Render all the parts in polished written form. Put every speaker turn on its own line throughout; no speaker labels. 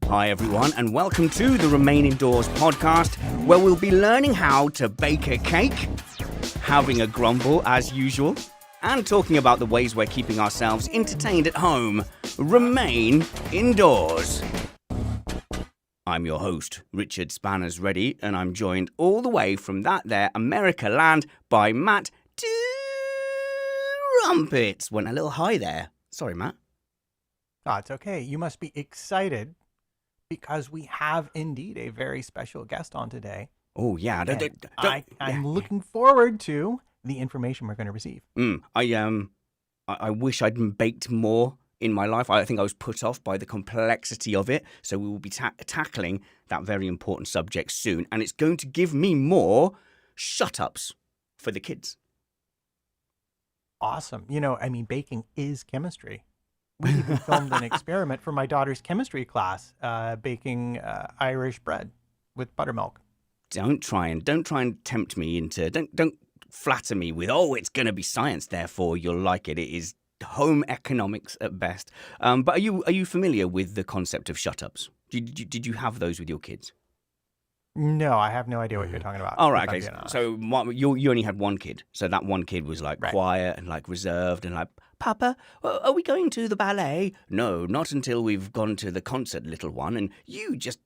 Hi everyone, and welcome to the Remain Indoors podcast, where we'll be learning how to bake a cake, having a grumble as usual, and talking about the ways we're keeping ourselves entertained at home. Remain indoors. I'm your host, Richard Spanners Ready, and I'm joined all the way from that there America land by Matt Rumpets. Went a little high there. Sorry, Matt.
Oh, it's okay. You must be excited because we have indeed a very special guest on today.
Oh, yeah.
I'm looking forward to the information we're going to receive.
I wish I'd baked more in my life. I think I was put off by the complexity of it. So we will be tackling that very important subject soon. And it's going to give me more shut-ups for the kids.
Awesome. Baking is chemistry. We even filmed an experiment for my daughter's chemistry class, baking Irish bread with buttermilk.
Don't try and tempt me into. Don't flatter me with, it's going to be science, therefore you'll like it. It is home economics at best. But are you familiar with the concept of shut-ups? Did you have those with your kids?
No, I have no idea what you're talking about.
All right, okay. So you only had one kid. So that one kid was like quiet and like reserved and like, Papa, are we going to the ballet? No, not until we've gone to the concert, little one. And you just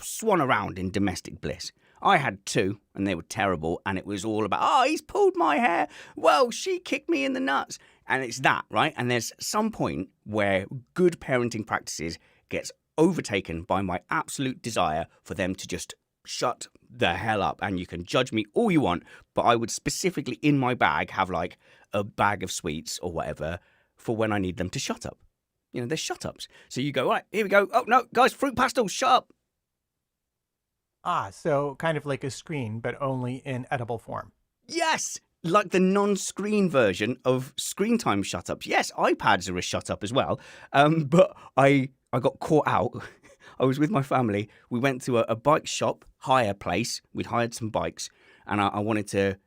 swan around in domestic bliss. I had two, and they were terrible. And it was all about, he's pulled my hair. Well, she kicked me in the nuts. And it's that, right? And there's some point where good parenting practices gets overtaken by my absolute desire for them to just shut the hell up. And you can judge me all you want, but I would specifically in my bag have like a bag of sweets or whatever for when I need them to shut up. They're shut-ups. So you go, right, here we go. Oh, no, guys, fruit pastels, shut up.
So kind of like a screen, but only in edible form.
Yes, like the non-screen version of screen time shut-ups. Yes, iPads are a shut-up as well. But I got caught out. I was with my family. We went to a bike shop, hire place. We'd hired some bikes, and I wanted to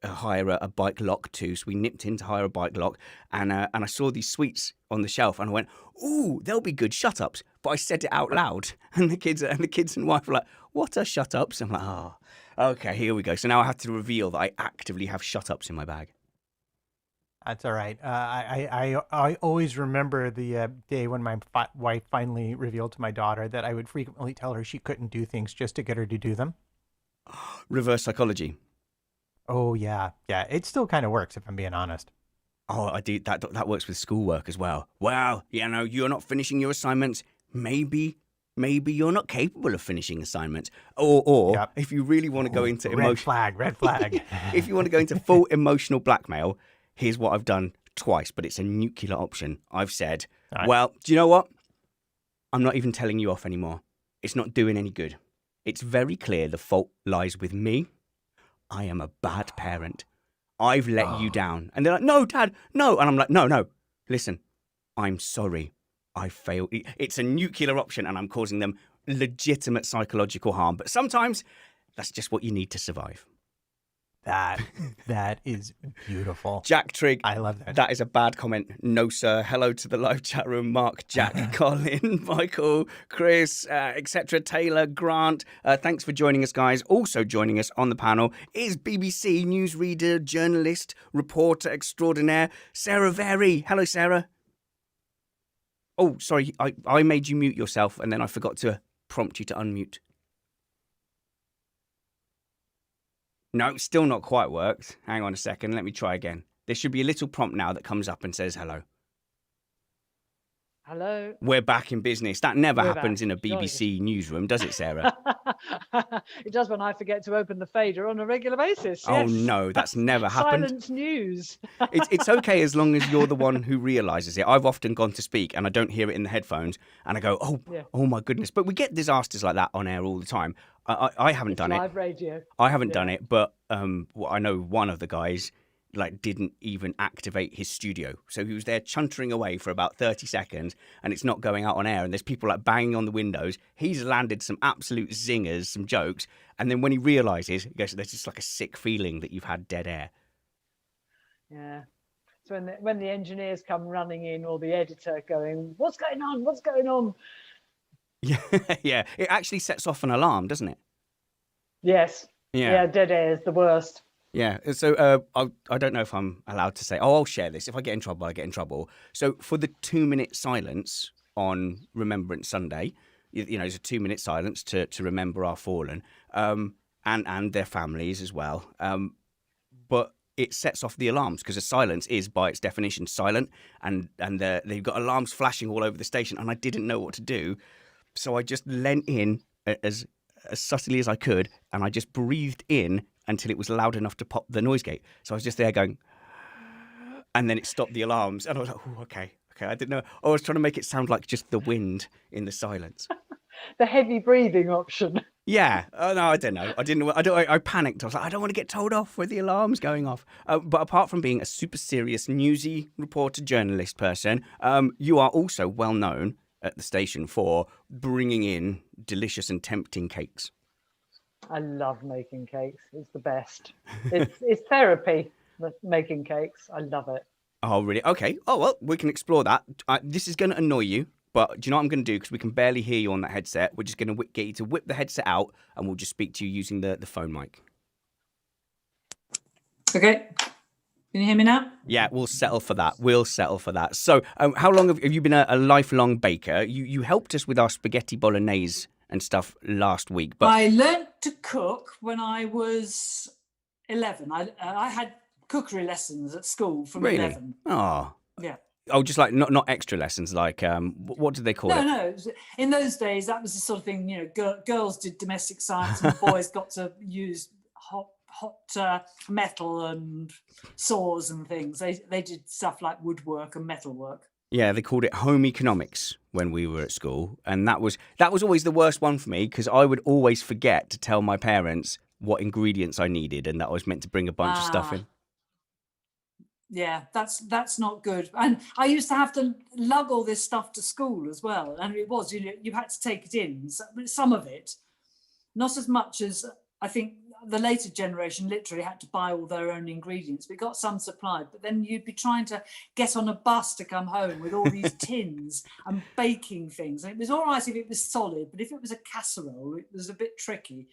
hire a bike lock too. So we nipped in to hire a bike lock, and I saw these sweets on the shelf, and I went, "Ooh, they'll be good shut-ups." But I said it out loud, and the kids and wife were like, "What are shut-ups?" I'm like, okay, here we go. So now I have to reveal that I actively have shut-ups in my bag.
That's all right. I always remember the day when my wife finally revealed to my daughter that I would frequently tell her she couldn't do things just to get her to do them.
Reverse psychology.
Oh, yeah. Yeah, it still kind of works, if I'm being honest.
Oh, I do. That works with schoolwork as well. Well, you're not finishing your assignments. Maybe you're not capable of finishing assignments. Or if you really want to go into
red flag.
If you want to go into full emotional blackmail, here's what I've done twice, but it's a nuclear option. I've said, Well, do you know what? I'm not even telling you off anymore. It's not doing any good. It's very clear the fault lies with me. I am a bad parent. I've let you down. And they're like, no, Dad, no. And I'm like, no, listen, I'm sorry. I failed. It's a nuclear option and I'm causing them legitimate psychological harm. But sometimes that's just what you need to survive.
That is beautiful.
Jack Trigg.
I love that.
That is a bad comment. No, sir. Hello to the live chat room. Mark, Jack, Colin, Michael, Chris, etc. Taylor, Grant. Thanks for joining us, guys. Also joining us on the panel is BBC newsreader, journalist, reporter extraordinaire, Sarah Very. Hello, Sarah. Oh, sorry. I made you mute yourself and then I forgot to prompt you to unmute. No, still not quite worked. Hang on a second. Let me try again. There should be a little prompt now that comes up and says hello.
Hello.
We're back in business. That never happens in a BBC newsroom, does it, Sarah?
It does when I forget to open the fader on a regular basis.
Oh,
yes.
no, that's never happened.
Silent news.
It's okay as long as you're the one who realises it. I've often gone to speak and I don't hear it in the headphones and I go, oh my goodness. But we get disasters like that on air all the time. I haven't done it.
Live radio.
I haven't done it, but I know one of the guys didn't even activate his studio. So he was there chuntering away for about 30 seconds and it's not going out on air and there's people banging on the windows. He's landed some absolute zingers, some jokes. And then when he realises, he goes, there's just a sick feeling that you've had dead air.
Yeah. So when the engineers come running in or the editor going, what's going on? What's going on?
Yeah, yeah. It actually sets off an alarm, doesn't it?
Yes.
Yeah.
Yeah, dead air is the worst.
Yeah. So I don't know if I'm allowed to say. Oh, I'll share this. If I get in trouble, I get in trouble. So for the 2 minute silence on Remembrance Sunday, it's a 2 minute silence to remember our fallen, and their families as well. But it sets off the alarms because a silence is, by its definition, silent, and they've got alarms flashing all over the station, and I didn't know what to do, so I just leant in as subtly as I could, and I just breathed in until it was loud enough to pop the noise gate. So I was just there going, and then it stopped the alarms, and I was like, oh, okay. I didn't know. I was trying to make it sound like just the wind in the silence.
The heavy breathing option.
Yeah. Oh, no, I don't know. I didn't. I panicked. I was like, I don't want to get told off with the alarms going off. But apart from being a super serious, newsy reporter, journalist person, you are also well known at the station for bringing in delicious and tempting cakes.
I love making cakes. It's the best. It's therapy, making cakes. I love it.
Oh, really? Okay. Oh, well, we can explore that. This is going to annoy you, but do you know what I'm going to do? Because we can barely hear you on that headset. We're just going to get you to whip the headset out, and we'll just speak to you using the phone mic.
Okay. Can you hear me now?
Yeah, we'll settle for that. So, how long have you been a lifelong baker? You helped us with our spaghetti bolognese and stuff last week, but
I learnt to cook when I was 11. I had cookery lessons at school from
really?
11.
Oh,
Yeah.
oh, just like not extra lessons, like what did they call it?
No. In those days, that was the sort of thing. Girls did domestic science, and boys got to use hot metal and saws and things. They did stuff like woodwork and metalwork.
Yeah, they called it home economics when we were at school, and that was always the worst one for me because I would always forget to tell my parents what ingredients I needed, and that I was meant to bring a bunch of stuff in.
Yeah, that's not good. And I used to have to lug all this stuff to school as well, and it was you had to take it in. Some of it, not as much as I think the later generation literally had to buy all their own ingredients. We got some supplied, but then you'd be trying to get on a bus to come home with all these tins and baking things. And it was all right if it was solid, but if it was a casserole, it was a bit tricky.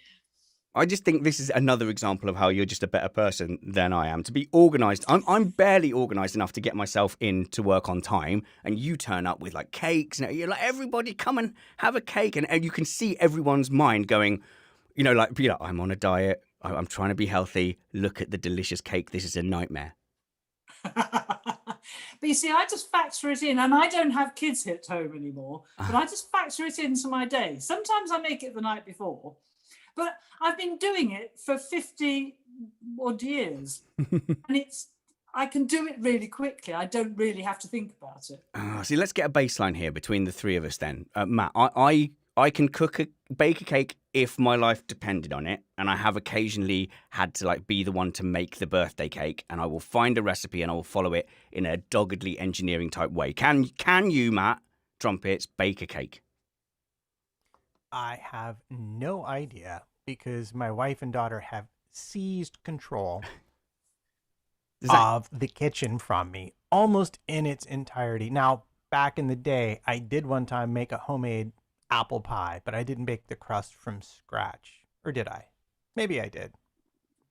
I just think this is another example of how you're just a better person than I am. To be organised, I'm barely organised enough to get myself in to work on time, and you turn up with like cakes, and you're like, everybody come and have a cake, and you can see everyone's mind going, I'm on a diet. I'm trying to be healthy. Look at the delicious cake. This is a nightmare.
But you see, I just factor it in, and I don't have kids at home anymore, but I just factor it into my day. Sometimes I make it the night before, but I've been doing it for 50 odd years, and I can do it really quickly. I don't really have to think about it.
See, let's get a baseline here between the three of us then. Matt, I can bake a cake if my life depended on it, and I have occasionally had to be the one to make the birthday cake, and I will find a recipe and I will follow it in a doggedly engineering type way. Can you, Matt Trumpets, bake a cake?
I have no idea because my wife and daughter have seized control of the kitchen from me almost in its entirety. Now, back in the day, I did one time make a homemade apple pie, but I didn't bake the crust from scratch. Or did I? Maybe I did.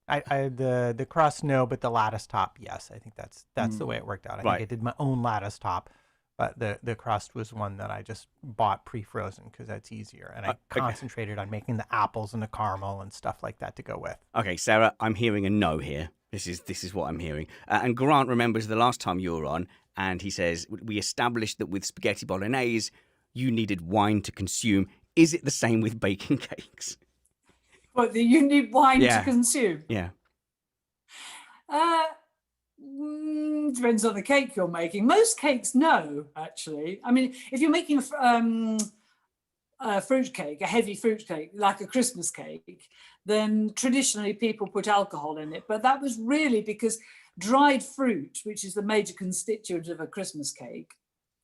The crust, no, but the lattice top, yes. I think that's the way it worked out. I think I did my own lattice top, but the crust was one that I just bought pre-frozen because that's easier. And I concentrated on making the apples and the caramel and stuff like that to go with. Okay,
Sarah, I'm hearing a no here. This is what I'm hearing. And Grant remembers the last time you were on, and he says, we established that with spaghetti bolognese, you needed wine to consume. Is it the same with baking cakes?
What, you need wine to consume?
Yeah.
Depends on the cake you're making. Most cakes, no, actually. I mean, if you're making a fruit cake, a heavy fruit cake, like a Christmas cake, then traditionally people put alcohol in it. But that was really because dried fruit, which is the major constituent of a Christmas cake,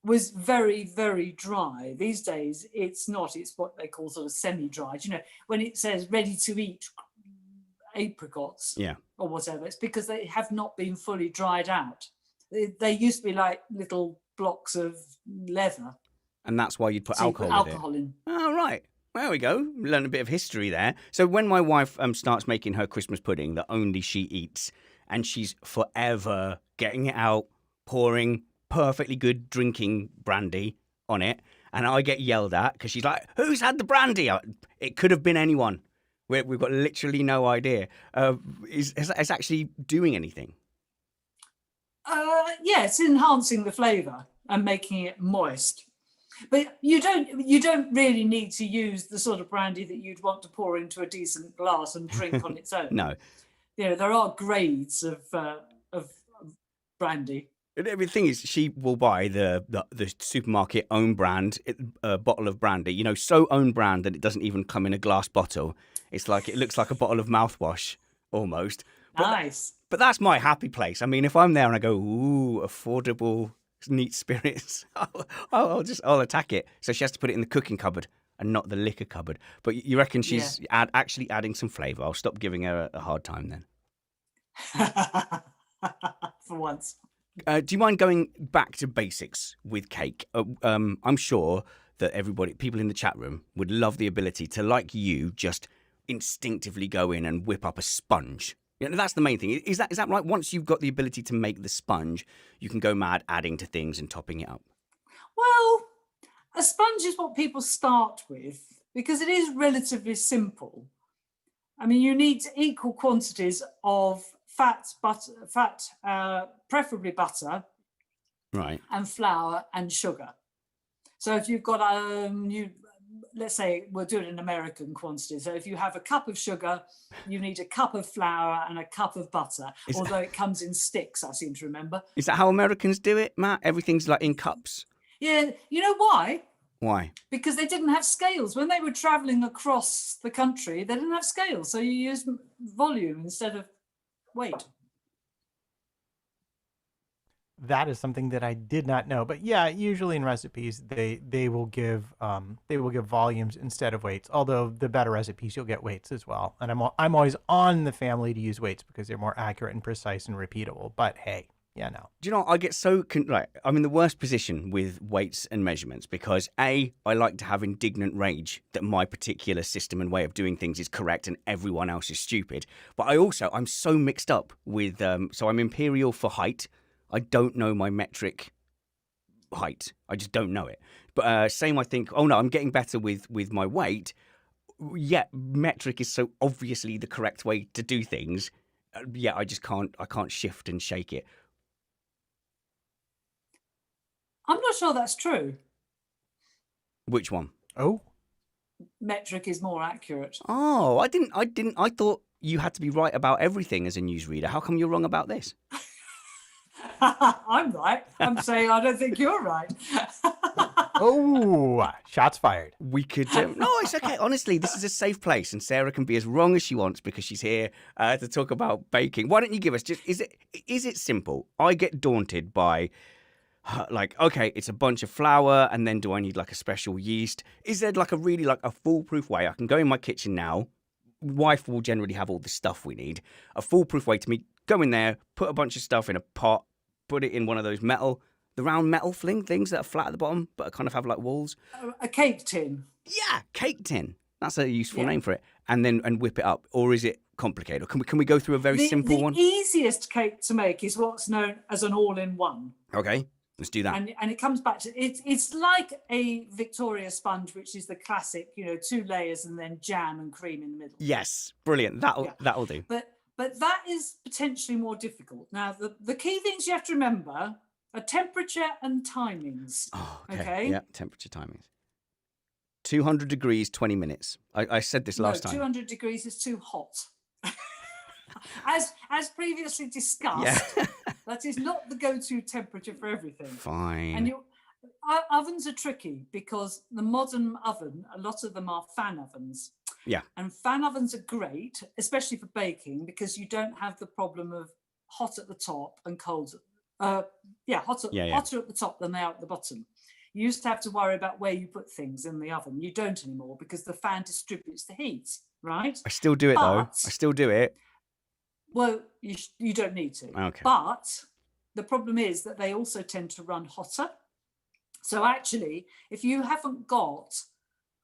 was very, very dry. These days, it's not. It's what they call sort of semi-dried. When it says ready to eat apricots or whatever, it's because they have not been fully dried out. They used to be like little blocks of leather,
And that's why you'd put
So you put
alcohol with it.
alcohol in.
Oh, right. There we go. Learn a bit of history there. So when my wife starts making her Christmas pudding that only she eats, and she's forever getting it out, pouring perfectly good drinking brandy on it, and I get yelled at because she's like, "Who's had the brandy?" It could have been anyone. We've got literally no idea. Is actually doing anything.
Yeah, it's enhancing the flavour and making it moist. But you don't really need to use the sort of brandy that you'd want to pour into a decent glass and drink on its own.
No.
You know, there are grades of brandy.
The thing is, she will buy the supermarket own brand bottle of brandy. You know, so own brand that it doesn't even come in a glass bottle. It's like it looks like a bottle of mouthwash almost.
Nice.
But that's my happy place. I mean, if I'm there and I go, ooh, affordable, neat spirits, I'll attack it. So she has to put it in the cooking cupboard and not the liquor cupboard. But you reckon she's actually adding some flavour? I'll stop giving her a hard time then.
For once.
Do you mind going back to basics with cake? I'm sure that people in the chat room would love the ability to, like you, just instinctively go in and whip up a sponge. You know, that's the main thing. Is that right? Once you've got the ability to make the sponge, you can go mad adding to things and topping it up.
Well, a sponge is what people start with because it is relatively simple. I mean, you need equal quantities of fat, preferably butter,
right,
and flour and sugar. So if you've got let's say we'll do it in American quantity. So if you have a cup of sugar, you need a cup of flour and a cup of butter. Although it comes in sticks, I seem to remember.
Is that how Americans do it, Matt? Everything's like in cups.
Yeah, you know why?
Why?
Because they didn't have scales. When they were traveling across the country, they didn't have scales. So you use volume instead of weight.
That is something that I did not know. But yeah, usually in recipes they will give volumes instead of weights. Although the better recipes you'll get weights as well. And I'm always on the family to use weights because they're more accurate and precise and repeatable. But hey, yeah, no.
Do you know, I get so I'm in the worst position with weights and measurements because I like to have indignant rage that my particular system and way of doing things is correct and everyone else is stupid. But I'm so mixed up with so I'm imperial for height. I don't know my metric height. I just don't know it. But same, I think, oh no, I'm getting better with my weight. Yeah, metric is so obviously the correct way to do things. Yeah, I can't shift and shake it.
I'm not sure that's true.
Which one?
Oh,
metric is more accurate.
Oh, I thought you had to be right about everything as a newsreader. How come you're wrong about this?
I'm right. I'm saying I don't think you're right.
Oh, shots fired.
We could. No, it's okay. Honestly, this is a safe place, and Sarah can be as wrong as she wants because she's here to talk about baking. Why don't you give us just? Is it simple? I get daunted by. Like, okay, it's a bunch of flour, and then do I need like a special yeast? Is there like a foolproof way? I can go in my kitchen now. Wife will generally have all the stuff we need. A foolproof way to me: go in there, put a bunch of stuff in a pot, put it in one of those the round metal things that are flat at the bottom, but kind of have like walls.
A cake tin.
Yeah, cake tin. That's a useful name for it. And whip it up. Or is it complicated? Or can we go through a very simple one?
The easiest cake to make is what's known as an all-in-one.
Okay. Let's do that.
And it comes back to it's like a Victoria sponge, which is the classic, 2 layers and then jam and cream in the middle.
Yes, brilliant. That'll do.
But that is potentially more difficult. Now, the key things you have to remember are temperature and timings.
Oh, okay. Yeah, temperature timings. 200 degrees, 20 minutes. I said this last time.
200 degrees is too hot. As previously discussed, that is not the go-to temperature for everything.
Fine.
And ovens are tricky because the modern oven, a lot of them are fan ovens.
Yeah.
And fan ovens are great, especially for baking, because you don't have the problem of hot at the top and cold. Hotter at the top than they are at the bottom. You used to have to worry about where you put things in the oven. You don't anymore because the fan distributes the heat, right?
I still do it though. I still do it.
Well, you don't need to.
Okay.
But the problem is that they also tend to run hotter. So actually, if you haven't got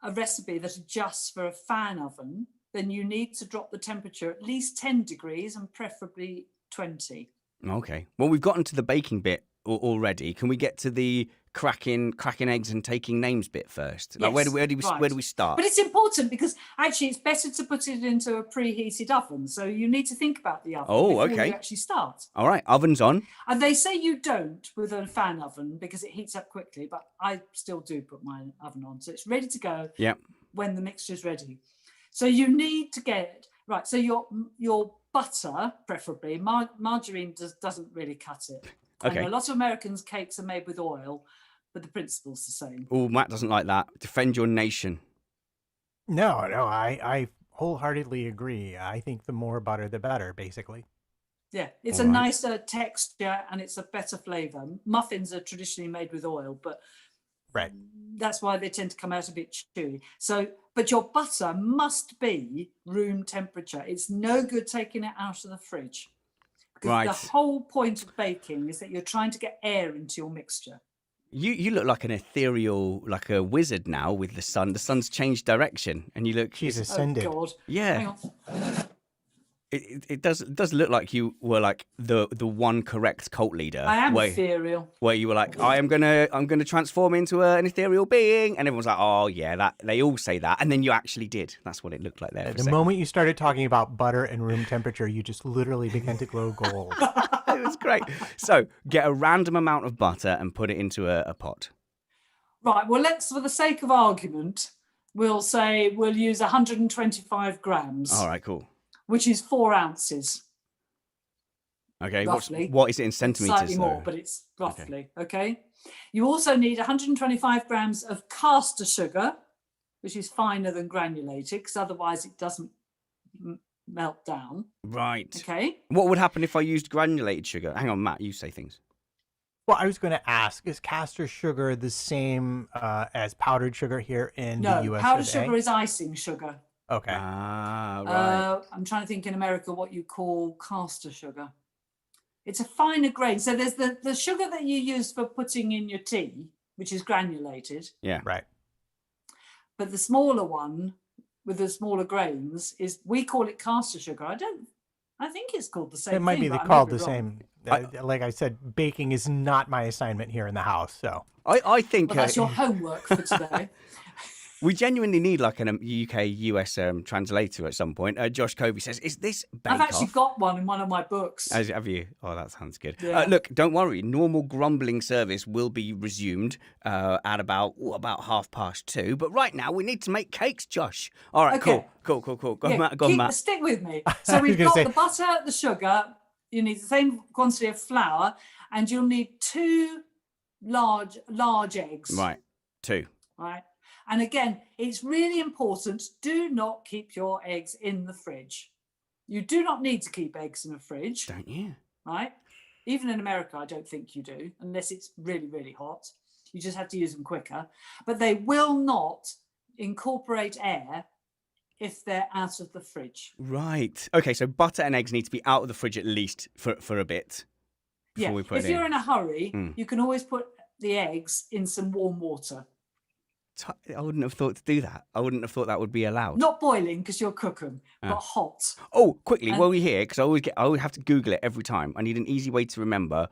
a recipe that adjusts for a fan oven, then you need to drop the temperature at least 10 degrees and preferably 20.
Okay. Well, we've gotten to the baking bit already. Can we get to the cracking eggs and taking names bit first? Like,
Yes,
where do
right.
we start?
But it's important because actually it's better to put it into a preheated oven. So you need to think about the oven before
okay.
you actually start.
All right, oven's on.
And they say you don't with a fan oven because it heats up quickly, but I still do put my oven on. So it's ready to go when the mixture is ready. So you need to get, right, so your butter, preferably, margarine doesn't really cut it.
Okay.
And a lot of Americans' cakes are made with oil, but the principle's the same.
Oh, Matt doesn't like that. Defend your nation.
No, I wholeheartedly agree. I think the more butter, the better, basically.
Yeah, it's
All
a
right.
nicer texture and it's a better flavour. Muffins are traditionally made with oil, but
Right.
that's why they tend to come out a bit chewy. So, but your butter must be room temperature. It's no good taking it out of the fridge. Because
Right.
the whole point of baking is that you're trying to get air into your mixture.
You look like an ethereal, like a wizard now with the sun. The sun's changed direction, and you look.
She's ascended.
Oh God!
Yeah.
Hang on.
It does look like you were like the one correct cult leader.
I am
where,
ethereal.
where you were like, I'm gonna transform into an ethereal being, and everyone's like, oh yeah, that they all say that, and then you actually did. That's what it looked like there. For
The
a second.
moment you started talking about butter and room temperature, you just literally began to glow gold.
It was great. So get a random amount of butter and put it into a pot.
Right. Well, let's, for the sake of argument, we'll say we'll use 125 grams.
All right, cool.
Which is 4 ounces.
Okay,
roughly.
what is it in centimeters?
Slightly more, but it's roughly, okay? You also need 125 grams of caster sugar, which is finer than granulated, because otherwise it doesn't melt down.
Right.
Okay.
What would happen if I used granulated sugar? Hang on, Matt, you say things.
Well, I was going to ask, is caster sugar the same as powdered sugar here in the US?
No, powdered sugar is icing sugar.
Okay.
Ah, right.
I'm trying to think in America what you call caster sugar. It's a finer grain. So there's the sugar that you use for putting in your tea, which is granulated.
Yeah.
Right.
But the smaller one with the smaller grains is, we call it caster sugar. I think it's called the same thing.
It might be
but I
called
may
the
wrong.
same. Like I said, baking is not my assignment here in the house. So
I think
Well, that's your homework for today.
we genuinely need like an UK-US translator at some point. Josh Covey says, "Is this Bake
I've actually
Off?"
got one in one of my books.
Have you? Oh, that sounds good.
Yeah.
Look, don't worry. Normal grumbling service will be resumed at about 2:30. But right now, we need to make cakes, Josh. All right,
Okay.
cool. Go on,
Yeah,
Matt. Go on, Matt.
Stick with me.
I
So
was
we've
gonna
got
say-
the butter, the sugar. You need the same quantity of flour, and you'll need 2 large eggs.
Right, 2.
Right. And again, it's really important. Do not keep your eggs in the fridge. You do not need to keep eggs in a fridge,
Don't you?
right? Even in America, I don't think you do, unless it's really, really hot. You just have to use them quicker. But they will not incorporate air if they're out of the fridge.
Right. Okay, so butter and eggs need to be out of the fridge at least for a bit before we put
If
it in.
you're in a hurry,
Mm.
you can always put the eggs in some warm water.
I wouldn't have thought to do that. I wouldn't have thought that would be allowed.
Not boiling because you'll cook them, but hot.
Oh, quickly,
And-
while we're here, because I always have to Google it every time. I need an easy way to remember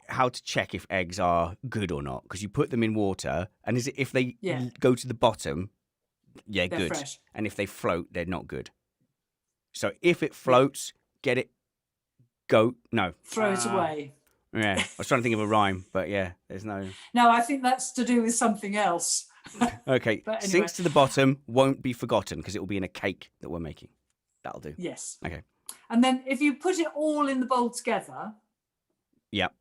how to check if eggs are good or not. Because you put them in water, and is it if they
Yeah.
go to the bottom, yeah,
They're
good.
fresh.
And if they float, they're not good. So if it floats, get it.
Throw it away.
Yeah, I was trying to think of a rhyme, but yeah, there's no.
No, I think that's to do with something else.
Okay,
But anyway.
sinks to the bottom, won't be forgotten because it will be in a cake that we're making. That'll do.
Yes.
Okay.
And then if you put it all in the bowl together,
Yep.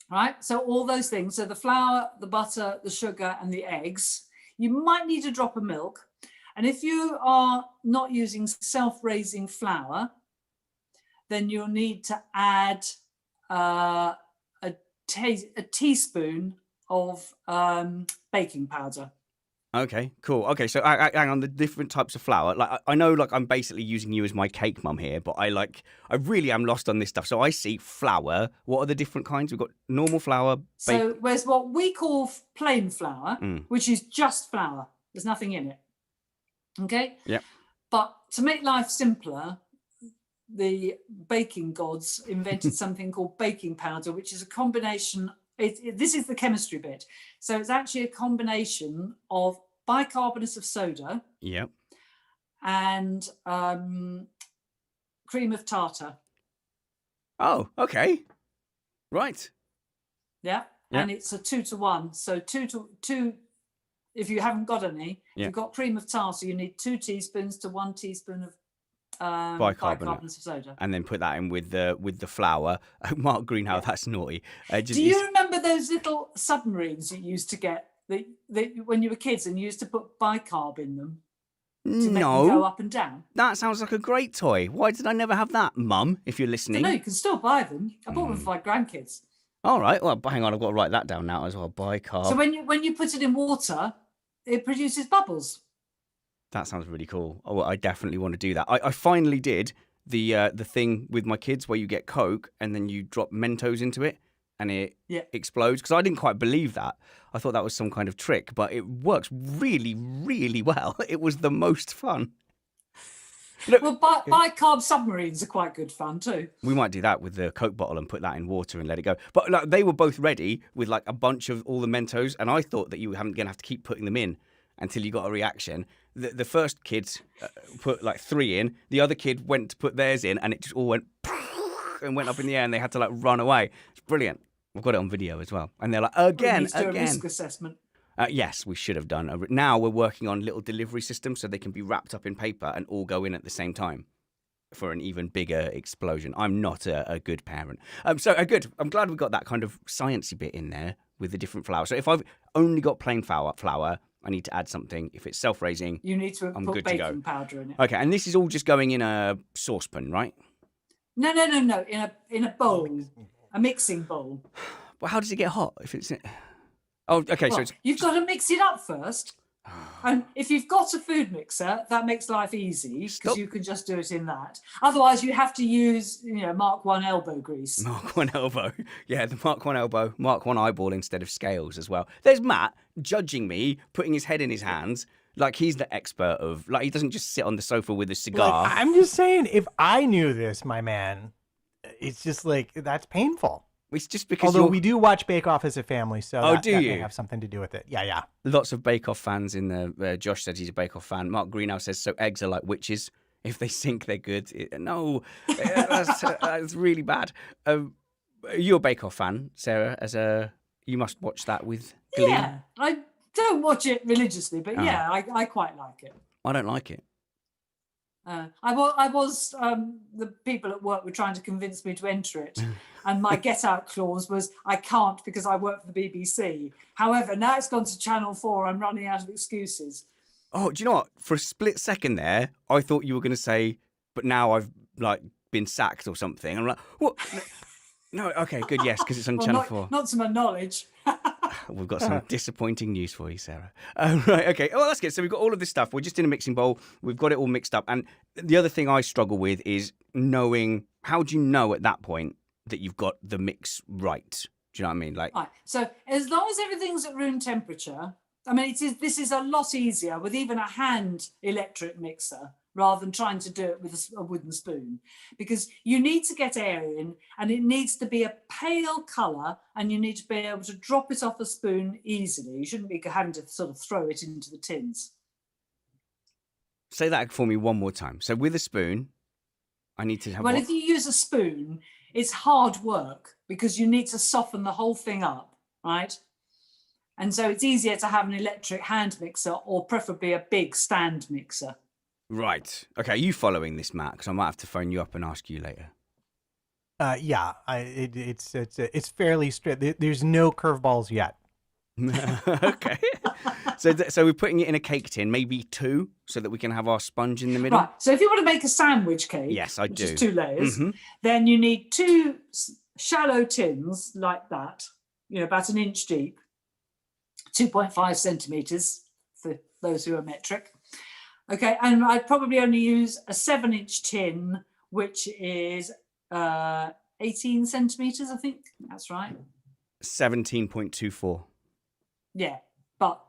right? So all those things, so the flour, the butter, the sugar, and the eggs, you might need a drop of milk. And if you are not using self-raising flour, then you'll need to add a teaspoon of baking powder.
Okay, cool. Okay, so hang on, the different types of flour. Like I know, like I'm basically using you as my cake mum here, but I really am lost on this stuff. So I see flour. What are the different kinds? We've got normal flour.
So there's what we call plain flour, which is just flour. There's nothing in it. Okay?
Yep.
But to make life simpler, the baking gods invented something called baking powder, which is a combination. This is the chemistry bit. So it's actually a combination of bicarbonate of soda
Yep.
and cream of tartar.
Oh, okay. Right.
Yeah. And it's a 2-to-1. So two. If you haven't got any, if you've got cream of tartar, you need 2 teaspoons to 1 teaspoon of bicarbonate of soda,
and then put that in with the flour. Mark Greenhow, that's naughty.
Do you remember those little submarines you used to get that when you were kids and you used to put bicarb in them to make them go up and down?
That sounds like a great toy. Why did I never have that, Mum? If you're listening,
No, you can still buy them. I bought them for my grandkids.
All right. Well, hang on, I've got to write that down now as well. Bicarb.
So when you put it in water, it produces bubbles.
That sounds really cool. Oh, I definitely want to do that. I finally did the thing with my kids where you get Coke and then you drop Mentos into it and it explodes. Because I didn't quite believe that. I thought that was some kind of trick, but it works really, really well. It was the most fun. Look,
well, bicarb submarines are quite good fun too.
We might do that with the Coke bottle and put that in water and let it go. But like, they were both ready with like a bunch of all the Mentos, and I thought that you were going to have to keep putting them in until you got a reaction. The first kid put like 3 in. The other kid went to put theirs in, and it just all went and went up in the air, and they had to like run away. It's brilliant. I've got it on video as well. And they're like, again,
we need to do a risk assessment.
Yes, we should have done. Now we're working on little delivery systems so they can be wrapped up in paper and all go in at the same time for an even bigger explosion. I'm not a good parent. Good. I'm glad we got that kind of sciencey bit in there with the different flour. So if I've only got plain flour, I need to add something. If it's self-raising,
you need to
I'm
put
good
baking
to go.
powder in it.
Okay, and this is all just going in a saucepan, right?
No. In a bowl, a mixing bowl.
Well, how does it get hot if it's? Oh, okay.
Well,
so it's
you've got to mix it up first. And if you've got a food mixer, that makes life easy because you can just do it in that. Otherwise, you have to use, Mark 1 elbow grease.
Mark 1 elbow. Yeah, the Mark 1 elbow, Mark 1 eyeball instead of scales as well. There's Matt judging me, putting his head in his hands like he's the expert of, like he doesn't just sit on the sofa with a cigar.
Like, I'm just saying, if I knew this, my man, it's just like, that's painful.
It's just because
Although we do watch Bake Off as a family, so that may have something to do with it. Yeah.
Lots of Bake Off fans in the. Josh said he's a Bake Off fan. Mark Greenhow says so. Eggs are like witches. If they sink, they're good. No, that's really bad. You're a Bake Off fan, Sarah. You must watch that with glee.
Yeah, I don't watch it religiously, but yeah, I quite like it.
I don't like it.
I was the people at work were trying to convince me to enter it, and my get out clause was I can't because I work for the BBC. However, now it's gone to Channel 4. I'm running out of excuses.
Oh, do you know what? For a split second there, I thought you were going to say, but now I've like been sacked or something. I'm like, what? No, okay, good, yes, because it's on Channel 4.
Not to my knowledge.
We've got some disappointing news for you, Sarah. Right, okay. Well, that's good. So we've got all of this stuff. We're just in a mixing bowl. We've got it all mixed up. And the other thing I struggle with is knowing, how do you know at that point that you've got the mix right? Do you know what I mean? Like,
right. So as long as everything's at room temperature, I mean, this is a lot easier with even a hand electric mixer rather than trying to do it with a wooden spoon, because you need to get air in and it needs to be a pale colour and you need to be able to drop it off a spoon easily. You shouldn't be having to sort of throw it into the tins.
Say that for me one more time. So with a spoon, I need to have...
Well, if you use a spoon, it's hard work because you need to soften the whole thing up, right? And so it's easier to have an electric hand mixer or preferably a big stand mixer.
Right. Okay, are you following this, Matt? Because I might have to phone you up and ask you later.
Yeah, it's fairly straight. There's no curveballs yet.
Okay. So we're putting it in a cake tin, maybe 2, so that we can have our sponge in the middle.
Right. So if you want to make a sandwich cake,
yes, I
which
do.
is 2 layers, then you need 2 shallow tins like that, about 1 inch deep, 2.5 centimeters for those who are metric. Okay, and I'd probably only use a 7-inch tin, which is 18 centimeters, I think. That's right.
17.24.
Yeah, but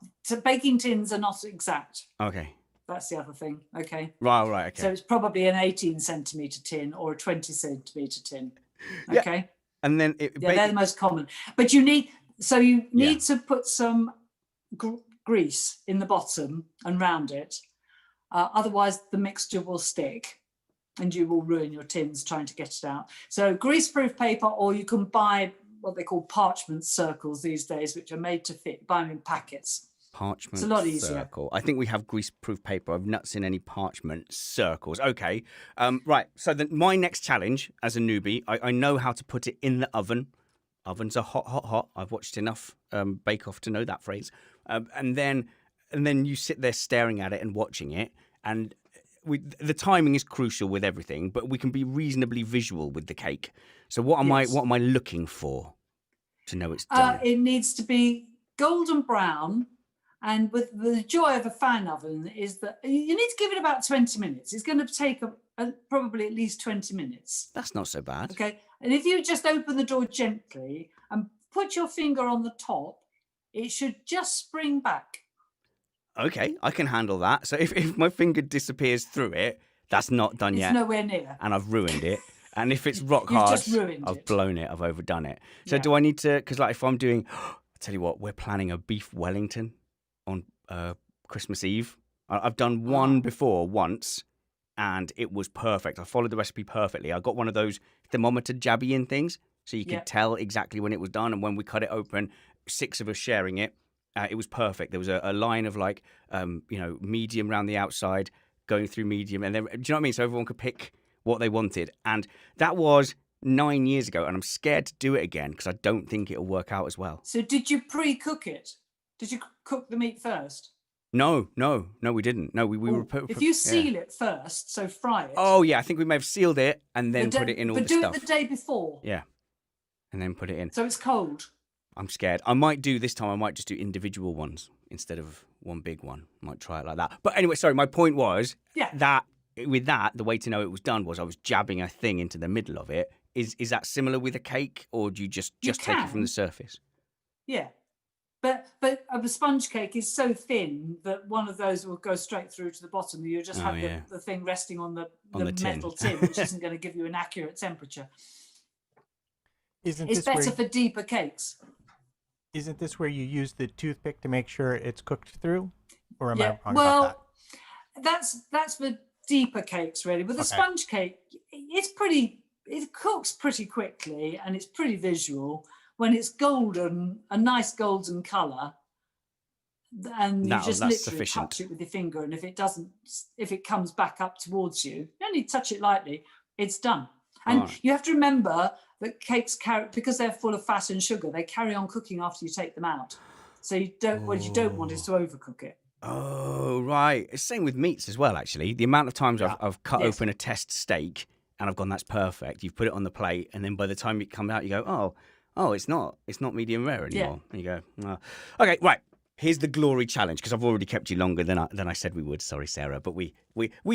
baking tins are not exact.
Okay.
That's the other thing. Okay.
Right. Okay.
So it's probably an 18 centimeter tin or a 20 centimeter tin.
Yeah.
Okay.
And then
they're the most common. But you need to put some grease in the bottom and round it. Otherwise, the mixture will stick and you will ruin your tins trying to get it out. So grease-proof paper, or you can buy what they call parchment circles these days, which are made to fit. Buy them in packets.
Parchment
it's a lot easier.
circle. I think we have grease-proof paper. I've not seen any parchment circles. Okay. Right. So my next challenge as a newbie, I know how to put it in the oven. Ovens are hot. I've watched enough Bake Off to know that phrase. And then you sit there staring at it and watching it. And the timing is crucial with everything, but we can be reasonably visual with the cake. So what am I looking for to know it's done?
It needs to be golden brown. And with the joy of a fan oven is that you need to give it about 20 minutes. It's going to take probably at least 20 minutes.
That's not so bad.
Okay. And if you just open the door gently and put your finger on the top, it should just spring back.
Okay, I can handle that. So if my finger disappears through it, that's not done yet.
It's nowhere near.
And I've ruined it. And if it's rock
You've
hard,
just ruined
I've
it.
blown it. I've overdone it. So do I need to? Because if I'm doing, I'll tell you what, we're planning a beef Wellington on Christmas Eve. I've done one before once, and it was perfect. I followed the recipe perfectly. I got one of those thermometer jabby in things, so you could tell exactly when it was done. And when we cut it open, 6 of us sharing it, it was perfect. There was a line of medium around the outside, going through medium, and then do you know what I mean? So everyone could pick what they wanted. And that was 9 years ago, and I'm scared to do it again because I don't think it'll work out as well.
So did you pre-cook it? Did you cook the meat first?
No, we didn't. No, we were.
If you seal it first, so fry it.
Oh yeah, I think we may have sealed it and then put it in all the stuff.
But do it the day before.
Yeah, and then put it in.
So it's cold.
I'm scared. I might do this time. I might just do individual ones instead of one big one. Might try it like that. But anyway, sorry. My point was that with that, the way to know it was done was I was jabbing a thing into the middle of it. Is that similar with a cake, or do you just take it from the surface?
Yeah. But a sponge cake is so thin that one of those will go straight through to the bottom. You just have the thing resting on the metal tin, which isn't going to give you an accurate temperature. It's better for deeper cakes.
Isn't this where you use the toothpick to make sure it's cooked through? Or am I wrong about that?
That's for deeper cakes, really. With a sponge cake, it cooks pretty quickly and it's pretty visual. When it's golden, a nice golden colour, and you just literally touch it with your finger, and if it comes back up towards you, you only touch it lightly, it's done. And you have to remember that cakes because they're full of fat and sugar, they carry on cooking after you take them out. So what you don't want is to overcook it.
Oh, right. It's the same with meats as well, actually. The amount of times I've cut open a test steak and I've gone, that's perfect. You've put it on the plate, and then by the time it comes out, you go, oh, it's not medium rare anymore. And you go, oh. Okay, right. Here's the glory challenge, because I've already kept you longer than I said we would. Sorry, Sarah, but we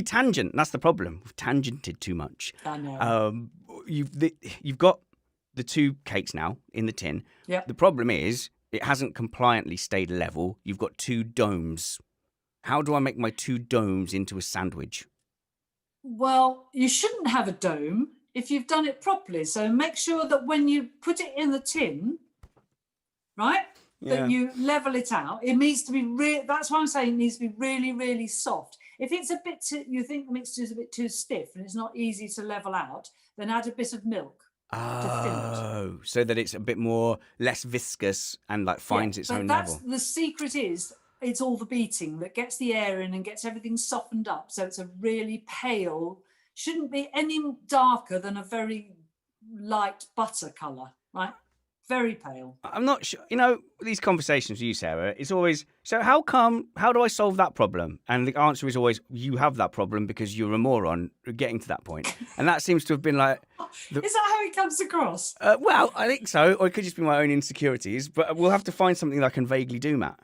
tangent. That's the problem. We've tangented too much.
I know.
You've got the 2 cakes now in the tin.
Yeah.
The problem is it hasn't compliantly stayed level. You've got 2 domes. How do I make my 2 domes into a sandwich?
Well, you shouldn't have a dome if you've done it properly. So make sure that when you put it in the tin, right, that you level it out. It needs to be that's why I'm saying it needs to be really, really soft. If it's a bit you think the mixture is a bit too stiff and it's not easy to level out, then add a bit of milk to thin it.
So that it's a bit less viscous and finds its own level.
The secret is it's all the beating that gets the air in and gets everything softened up. So it's a really pale, shouldn't be any darker than a very light butter colour, right? Very pale.
I'm not sure. These conversations with you, Sarah, it's always, so how do I solve that problem? And the answer is always, you have that problem because you're a moron getting to that point. And that seems to have been like...
Is that how it comes across?
Well, I think so. Or it could just be my own insecurities. But we'll have to find something that I can vaguely do, Matt.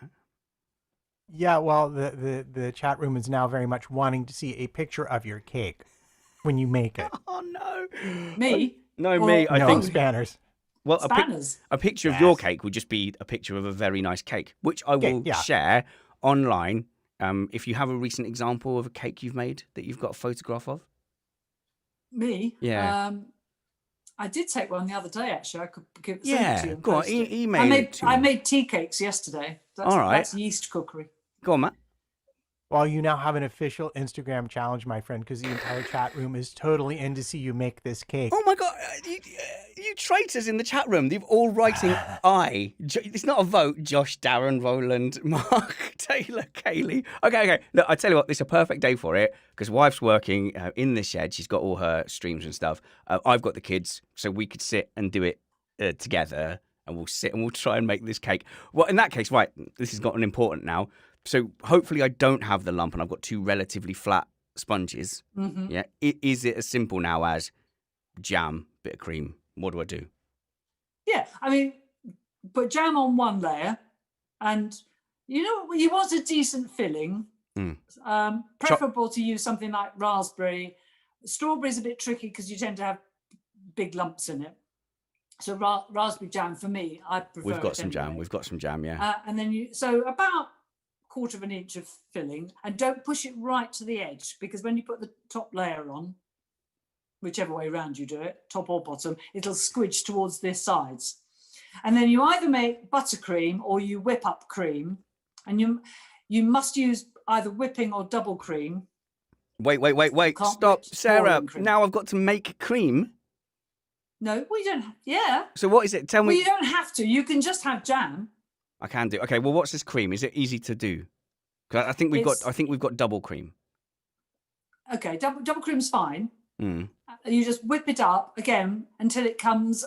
Yeah, well, the chat room is now very much wanting to see a picture of your cake when you make it.
Oh no.
Me?
No,
Or-
me. I
No,
think.
Spanners.
Well,
Spanners.
a picture of your
Yes.
cake would just be a picture of a very nice cake, which I
Okay,
will
yeah.
share online. If you have a recent example of a cake you've made that you've got a photograph of.
Me?
Yeah.
I did take one the other day. Actually, I could send it to
Yeah,
you and
go on,
post it.
email it to
I
me.
made tea cakes yesterday.
All right.
That's yeast cookery.
Go on, Matt.
Well, you now have an official Instagram challenge, my friend, because the entire chat room is totally in to see you make this cake.
Oh my God, you traitors in the chat room. They're all writing I. It's not a vote. Josh, Darren, Roland, Mark, Taylor, Kaylee. Okay. Look, I tell you what, this is a perfect day for it because wife's working in the shed. She's got all her streams and stuff. I've got the kids, so we could sit and do it together, and we'll sit and we'll try and make this cake. Well, in that case, right, this has gotten important now. So hopefully I don't have the lump and I've got two relatively flat sponges.
Mm-hmm.
Yeah. Is it as simple now as jam, bit of cream? What do I do?
Yeah, I mean, put jam on one layer, and you want a decent filling. Preferable to use something like raspberry. Strawberry's a bit tricky because you tend to have big lumps in it. So raspberry jam for me, I prefer.
We've got
it
some jam.
anyway.
We've got some jam. Yeah.
And then so about 1/4 of an inch of filling, and don't push it right to the edge, because when you put the top layer on, whichever way around you do it, top or bottom, it'll squidge towards the sides. And then you either make buttercream or you whip up cream, and you must use either whipping or double cream.
Wait.
Can't
Stop,
mix
Sarah.
pouring cream.
Now I've got to make cream.
No, well, you don't. Yeah.
So what is it? Tell
Well,
me.
you don't have to. You can just have jam.
I can do. Okay. Well, what's this cream? Is it easy to do? Because I think we've got double cream.
Okay, double cream's fine.
Mm.
You just whip it up again until it comes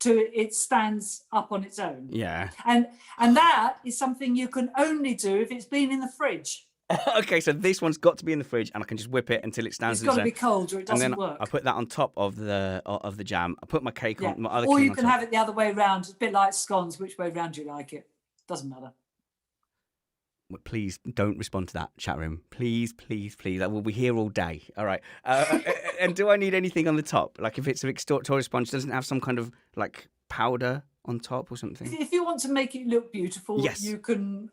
to it stands up on its own.
Yeah.
And that is something you can only do if it's been in the fridge.
Okay, so this one's got to be in the fridge, and I can just whip it until it stands.
It's got to be cold, or it doesn't
and then
work.
I put that on top of the jam. I put my cake on my other.
Or
cake
you
on
can
top.
have it the other way around. It's a bit like scones. Which way round you like it? Doesn't matter.
Please don't respond to that, chat room. Please. We'll be here all day. All right. And do I need anything on the top? Like if it's a Victoria sponge, doesn't it have some kind of like powder on top or something?
If you want to make it look beautiful,
Yes.
you can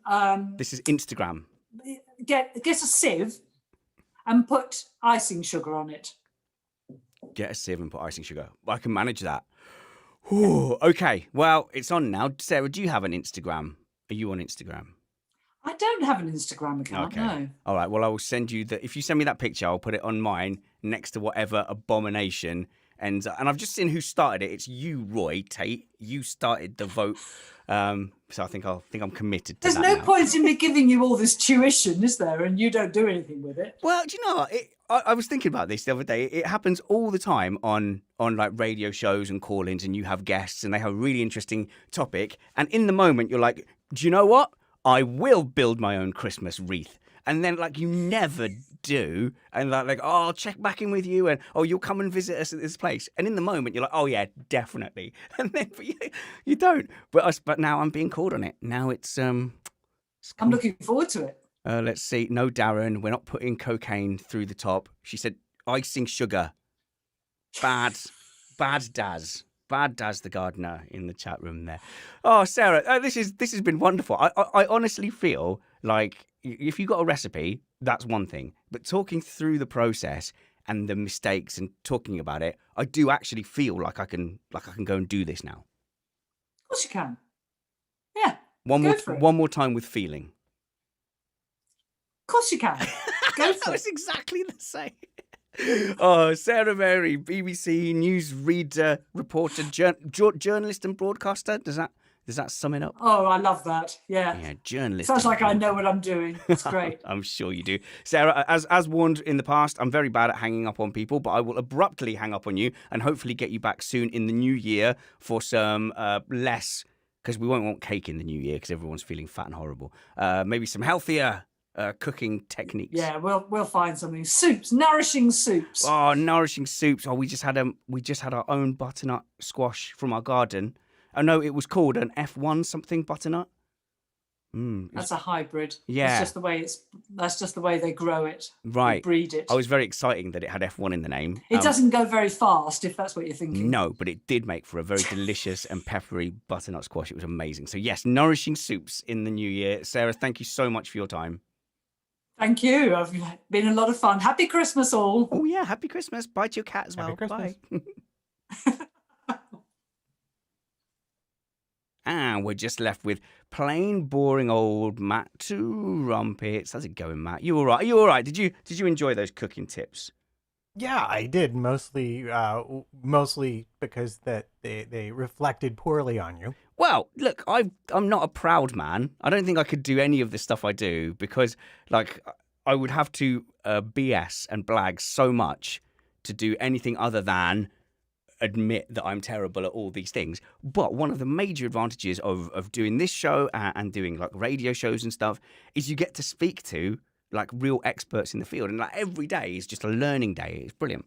This is Instagram.
get a sieve and put icing sugar on it.
Get a sieve and put icing sugar. I can manage that. Ooh, okay. Well, it's on now. Sarah, do you have an Instagram? Are you on Instagram?
I don't have an Instagram account, no.
All right. Well, I will send you if you send me that picture, I'll put it on mine next to whatever abomination. And I've just seen who started it. It's you, Roy Tate. You started the vote. So I think I'm committed to
There's
that
no
now.
point in me giving you all this tuition, is there? And you don't do anything with it.
Well, do you know what? I was thinking about this the other day. It happens all the time on like radio shows and call-ins, and you have guests, and they have a really interesting topic. And in the moment, you're like, do you know what? I will build my own Christmas wreath. And then, like, you never do. And, like, oh, I'll check back in with you. And, oh, you'll come and visit us at this place. And in the moment, you're like, oh, yeah, definitely. And then but you don't. But now I'm being called on it. Now it's
I'm looking forward to it.
let's see. No, Darren, we're not putting cocaine through the top. She said icing sugar. Bad Daz. Bad Daz the gardener in the chat room there. Oh, Sarah, this has been wonderful. I honestly feel like if you got a recipe, that's one thing. But talking through the process and the mistakes and talking about it, I do actually feel like I can go and do this now.
Of course you can. Yeah.
One more time with feeling.
Of course you can. Go
That
for
was
it.
exactly the same. Oh, Sarah Mary, BBC news reader, reporter, journalist, and broadcaster. Does that sum it up?
Oh, I love that. Yeah.
Yeah, journalist.
Sounds like I know what I'm doing. It's great.
I'm sure you do. Sarah, as warned in the past, I'm very bad at hanging up on people, but I will abruptly hang up on you and hopefully get you back soon in the new year for some less, because we won't want cake in the new year because everyone's feeling fat and horrible. Maybe some healthier cooking techniques.
Yeah, we'll find something. Soups, nourishing soups.
Oh, nourishing soups. Oh, we just had our own butternut squash from our garden. Oh no, it was called an F1 something butternut.
That's a hybrid.
Yeah.
That's just the way they grow it.
Right.
They breed it.
I was very exciting that it had F1 in the name.
It doesn't go very fast, if that's what you're thinking.
No, but it did make for a very delicious and peppery butternut squash. It was amazing. So yes, nourishing soups in the new year. Sarah, thank you so much for your time.
Thank you. I've been a lot of fun. Happy Christmas, all.
Oh yeah, happy Christmas. Bye to your cat as well.
Happy Christmas.
Bye. And we're just left with plain, boring old Matt Two Rumpets. How's it going, Matt? You all right? Are you all right? Did you enjoy those cooking tips?
Yeah, I did mostly because that they reflected poorly on you.
Well, look, I'm not a proud man. I don't think I could do any of the stuff I do because, like, I would have to BS and blag so much to do anything other than admit that I'm terrible at all these things. But one of the major advantages of doing this show and doing like radio shows and stuff is you get to speak to like real experts in the field, and like every day is just a learning day. It's brilliant.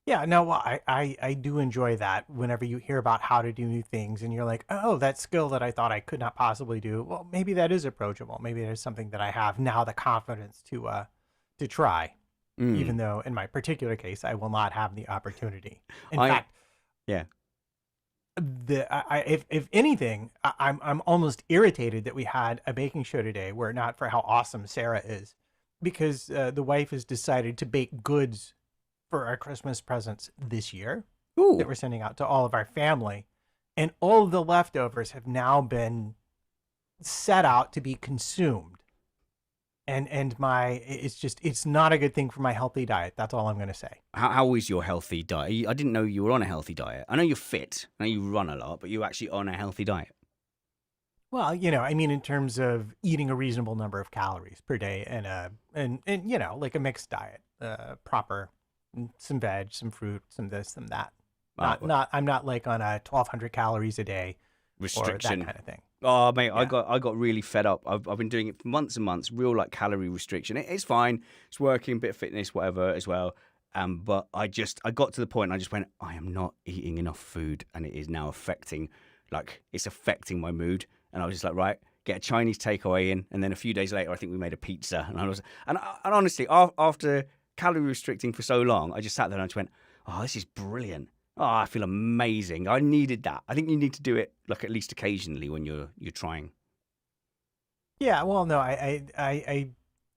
Yeah, no, well, I do enjoy that whenever you hear about how to do new things and you're like, oh, that skill that I thought I could not possibly do. Well, maybe that is approachable. Maybe there's something that I have now the confidence to try. Even though in my particular case, I will not have the opportunity. In fact,
yeah.
If anything, I'm almost irritated that we had a baking show today, were it not for how awesome Sarah is, because the wife has decided to bake goods for our Christmas presents this year that we're sending out to all of our family, and all of the leftovers have now been set out to be consumed. And it's not a good thing for my healthy diet. That's all I'm going to say.
How is your healthy diet? I didn't know you were on a healthy diet. I know you're fit. I know you run a lot, but you're actually on a healthy diet.
Well, I mean, in terms of eating a reasonable number of calories per day and like a mixed diet, proper, some veg, some fruit, some this, some that. I'm not like on a 1,200 calories a day
restriction,
or that kind of thing.
Oh mate,
Yeah.
I got really fed up. I've been doing it for months and months. Real like calorie restriction. It's fine. It's working. Bit of fitness, whatever as well. But I got to the point. And I just went. I am not eating enough food, and it is now affecting my mood. And I was just like, right, get a Chinese takeaway in, and then a few days later, I think we made a pizza. And honestly, after calorie restricting for so long, I just sat there and I just went, oh, this is brilliant. Oh, I feel amazing. I needed that. I think you need to do it like at least occasionally when you're trying.
Yeah, well, no,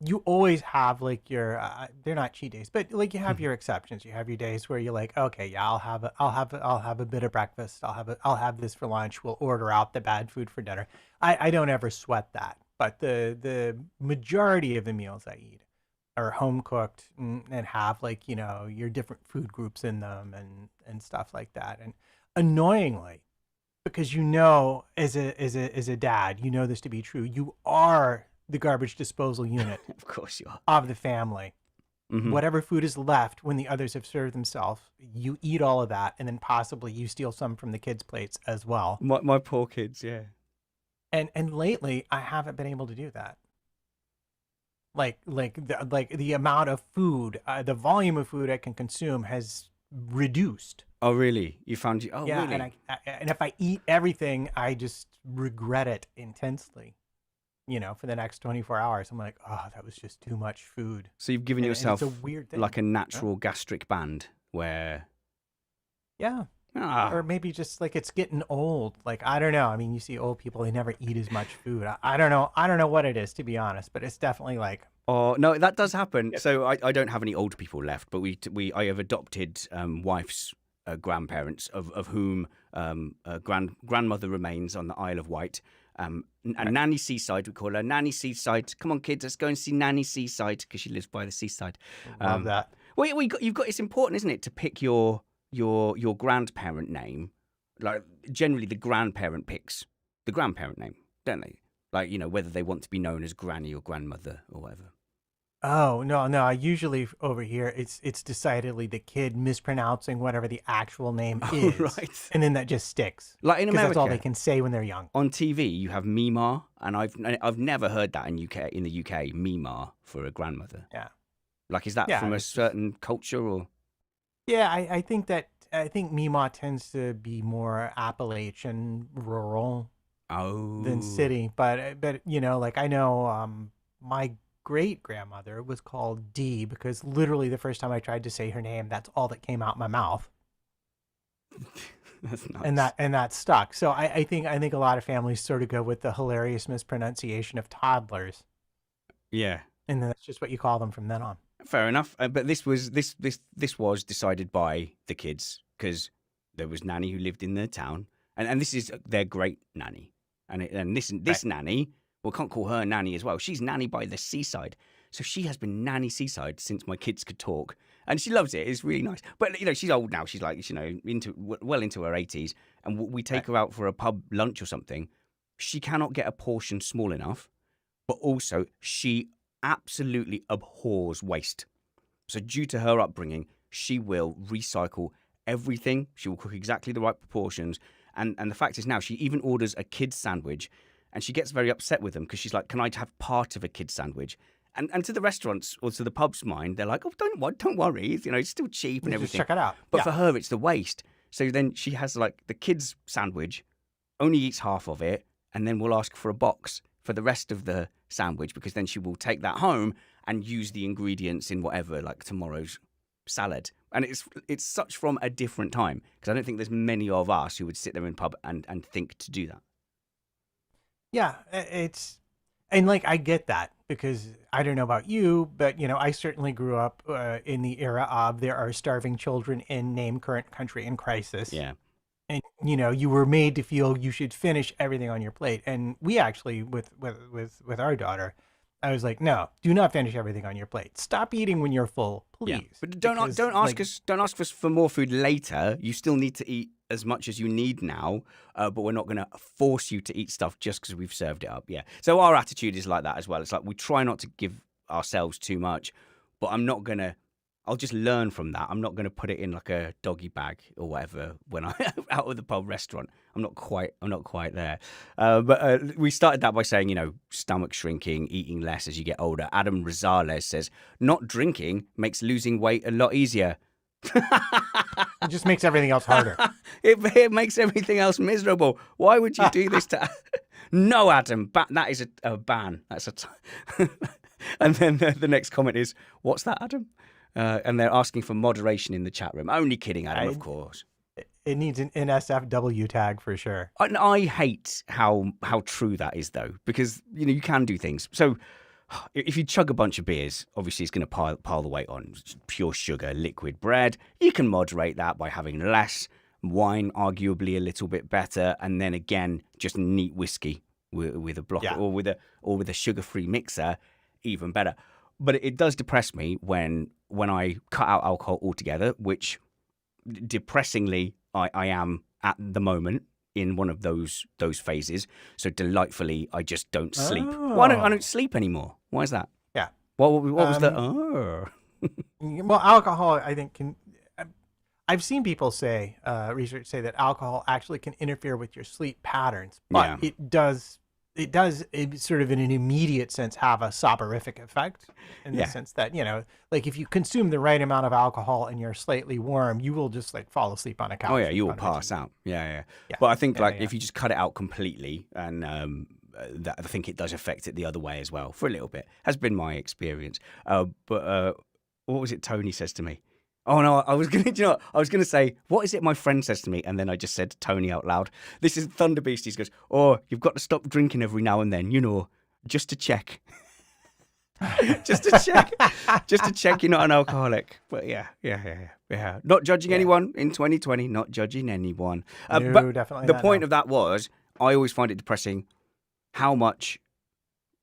you always have like your they're not cheat days, but like you have your exceptions. You have your days where you're like, okay, yeah, I'll have a bit of breakfast. I'll have this for lunch. We'll order out the bad food for dinner. I don't ever sweat that, but the majority of the meals I eat are home cooked and have like, your different food groups in them and stuff like that. And annoyingly, because as a dad, you know this to be true. You are the garbage disposal unit.
Of course you are.
Of the family.
Mm-hmm.
Whatever food is left when the others have served themselves, you eat all of that, and then possibly you steal some from the kids' plates as well.
My poor kids, yeah.
And lately, I haven't been able to do that. Like the amount of food, the volume of food I can consume has reduced.
Oh really? You found Oh
yeah,
really?
And if I eat everything, I just regret it intensely. For the next 24 hours, I'm like, oh, that was just too much food.
So you've given yourself
it's a weird thing.
like a natural gastric band where.
Yeah. Or maybe just like it's getting old. Like, I don't know. I mean, you see old people, they never eat as much food. I don't know. I don't know what it is, to be honest, but it's definitely like.
Oh, no, that does happen. So I don't have any old people left, but I have adopted wife's grandparents, of whom grandmother remains on the Isle of Wight. And Nanny Seaside, we call her Nanny Seaside. Come on, kids, let's go and see Nanny Seaside because she lives by the seaside.
Love that.
Well, it's important, isn't it, to pick your grandparent name. Like generally the grandparent picks the grandparent name, don't they? Like, whether they want to be known as granny or grandmother or whatever.
Oh, no. I usually over here, it's decidedly the kid mispronouncing whatever the actual name is.
Right.
And then that just sticks.
Like in America.
That's all they can say when they're young.
On TV, you have Mima, and I've never heard that in the UK, Mima for a grandmother.
Yeah.
Like, is that from a certain culture or?
Yeah, I think Mima tends to be more Appalachian, rural. than
Oh.
city. But you know, like I know my great grandmother was called Dee because literally the first time I tried to say her name, that's all that came out my mouth.
That's nice.
And that stuck. So I think a lot of families sort of go with the hilarious mispronunciation of toddlers,
Yeah.
and then that's just what you call them from then on.
Fair enough. But this was decided by the kids because there was nanny who lived in their town, and this is their great nanny, and this
Right.
nanny, well, can't call her nanny as well. She's nanny by the seaside, so she has been nanny seaside since my kids could talk, and she loves it. It's really nice. But you know, she's old now. She's like well into her 80s, and we take
Right.
her out for a pub lunch or something. She cannot get a portion small enough, but also she absolutely abhors waste. So, due to her upbringing, she will recycle everything. She will cook exactly the right proportions. And the fact is now, she even orders a kid's sandwich and she gets very upset with them because she's like, can I have part of a kid's sandwich? And to the restaurants or to the pub's mind, they're like, oh, don't worry. It's still cheap and
Just
everything.
check it out.
But
Yeah.
for her, it's the waste. So then she has like the kid's sandwich, only eats half of it, and then we'll ask for a box for the rest of the sandwich because then she will take that home and use the ingredients in whatever, like tomorrow's salad. And it's such from a different time because I don't think there's many of us who would sit there in pub and think to do that.
Yeah, it's and like I get that because I don't know about you, but you know I certainly grew up in the era of there are starving children in name current country in crisis,
Yeah.
and you know you were made to feel you should finish everything on your plate. And we actually with our daughter, I was like, no, do not finish everything on your plate. Stop eating when you're full, please.
Yeah, but don't
Because,
ask
like,
us for more food later. You still need to eat as much as you need now, but we're not going to force you to eat stuff just because we've served it up. Yeah. So our attitude is like that as well. It's like we try not to give ourselves too much, but I'll just learn from that. I'm not going to put it in like a doggy bag or whatever when I'm out of the pub restaurant. I'm not quite there. But we started that by saying, stomach shrinking, eating less as you get older. Adam Rosales says, not drinking makes losing weight a lot easier.
it just makes everything else harder.
It makes everything else miserable. Why would you do this to... No, Adam, that is a ban. That's And then the next comment is, what's that, Adam? And they're asking for moderation in the chat room. Only kidding, Adam, of course.
It needs an NSFW tag for sure.
And I hate how true that is, though, because you can do things. So if you chug a bunch of beers, obviously it's going to pile the weight on. Pure sugar, liquid bread. You can moderate that by having less wine, arguably a little bit better, and then again just neat whiskey with a block or with a sugar-free mixer, even better. But it does depress me when I cut out alcohol altogether, which depressingly I am at the moment in one of those phases. So delightfully, I just don't sleep.
Oh.
Well, I don't sleep anymore. Why is that?
Yeah.
What was the? Oh.
Well, alcohol, I think, can. I've seen people say, research say that alcohol actually can interfere with your sleep patterns, but it does sort of in an immediate sense have a soporific effect in the sense that, like if you consume the right amount of alcohol and you're slightly warm, you will just like fall asleep on a couch.
Oh yeah, you will pass out. Yeah. But I think if you just cut it out completely, and I think it does affect it the other way as well for a little bit. Has been my experience. But what was it Tony says to me? Oh no, I was gonna say, what is it my friend says to me? And then I just said Tony out loud. This is Thunder Beast. He goes, oh, you've got to stop drinking every now and then, just to check. just to check you're not an alcoholic. But yeah. Not judging anyone in 2020, not judging anyone.
No,
but
definitely
the
not,
point
no.
of that was, I always find it depressing how much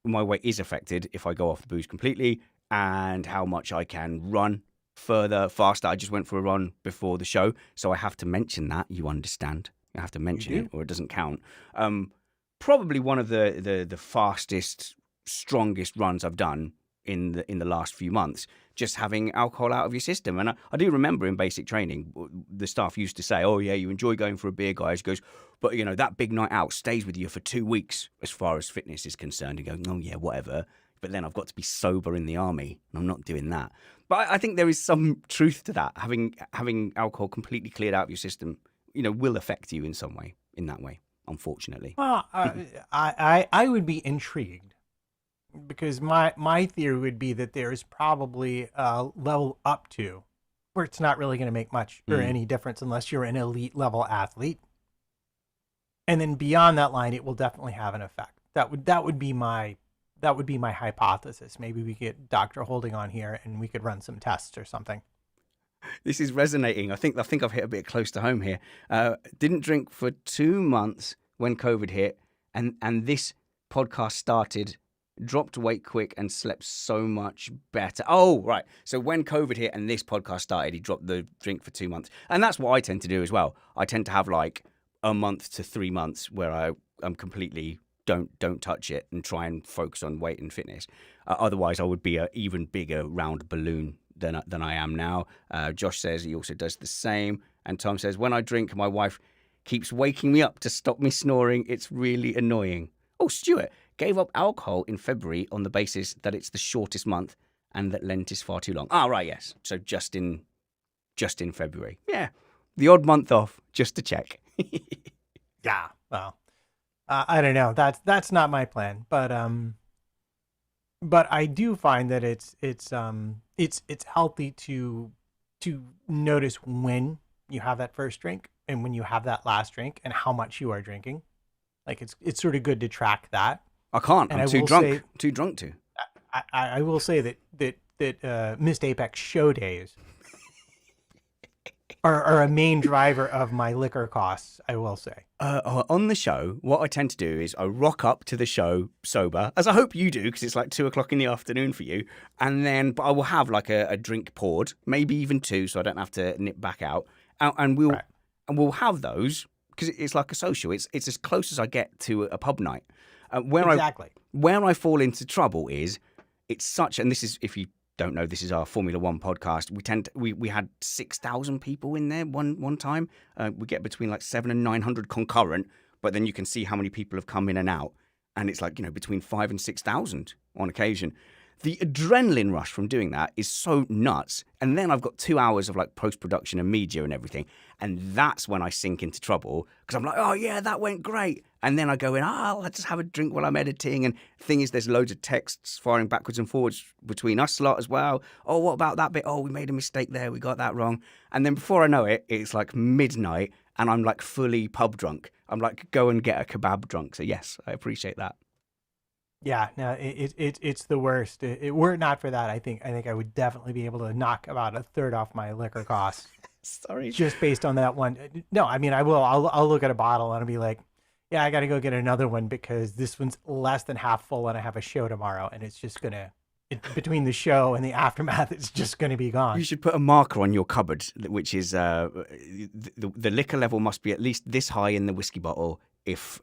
my weight is affected if I go off the booze completely and how much I can run further, faster. I just went for a run before the show, so I have to mention that. You understand? I have to mention it, or it doesn't count. Probably one of the fastest, strongest runs I've done in the last few months. Just having alcohol out of your system, and I do remember in basic training, the staff used to say, "Oh yeah, you enjoy going for a beer, guys." He goes, but that big night out stays with you for 2 weeks as far as fitness is concerned. And go, "Oh yeah, whatever." But then I've got to be sober in the army, and I'm not doing that. But I think there is some truth to that. Having alcohol completely cleared out of your system, will affect you in some way, in that way. unfortunately.
Well, I would be intrigued because my theory would be that there is probably a level up to where it's not really going to make much or any difference unless you're an elite level athlete. And then beyond that line, it will definitely have an effect. That would be my hypothesis. Maybe we get Dr. Holding on here and we could run some tests or something.
This is resonating. I think I've hit a bit close to home here. Didn't drink for 2 months when COVID hit, and this podcast started. Dropped weight quick and slept so much better. Oh, right. So when COVID hit and this podcast started, he dropped the drink for 2 months, and that's what I tend to do as well. I tend to have like a month to 3 months where I'm completely don't touch it and try and focus on weight and fitness. Otherwise, I would be an even bigger round balloon than I am now. Josh says he also does the same. And Tom says, when I drink, my wife keeps waking me up to stop me snoring. It's really annoying. Oh, Stuart gave up alcohol in February on the basis that it's the shortest month and that Lent is far too long. Ah, right, yes. So just in February. Yeah, the odd month off just to check.
Yeah, well, I don't know. That's not my plan, but I do find that it's healthy to notice when you have that first drink and when you have that last drink and how much you are drinking. Like it's sort of good to track that.
I can't. I'm too drunk. Too drunk to.
I will say that Missed Apex show days are a main driver of my liquor costs, I will say.
On the show, what I tend to do is I rock up to the show sober, as I hope you do, because it's like 2:00 in the afternoon for you. And then, but I will have like a drink poured, maybe even 2, so I don't have to nip back out. And we'll have those because it's like a social. It's as close as I get to a pub night.
Exactly.
Where I fall into trouble is it's such, and this is, if you don't know, this is our Formula One podcast. We had 6,000 people in there one time. We get between like 700 and 900 concurrent, but then you can see how many people have come in and out, and it's like, between 5,000 and 6,000 on occasion. The adrenaline rush from doing that is so nuts. And then I've got 2 hours of like post-production and media and everything. And that's when I sink into trouble because I'm like, oh yeah, that went great. And then I go in, I'll just have a drink while I'm editing. And the thing is, there's loads of texts firing backwards and forwards between us lot as well. Oh, what about that bit? Oh, we made a mistake there. We got that wrong. And then before I know it, it's like midnight and I'm like fully pub drunk. I'm like, go and get a kebab drunk. So yes, I appreciate that.
Yeah, no, it's the worst. Were it not for that, I think I would definitely be able to knock about a third off my liquor costs.
Sorry,
just based on that one. No, I mean I will. I'll look at a bottle and I'll be like, yeah, I got to go get another one because this one's less than half full and I have a show tomorrow, and it's just gonna. Between the show and the aftermath, it's just going to be gone.
You should put a marker on your cupboard, which is the liquor level must be at least this high in the whiskey bottle. If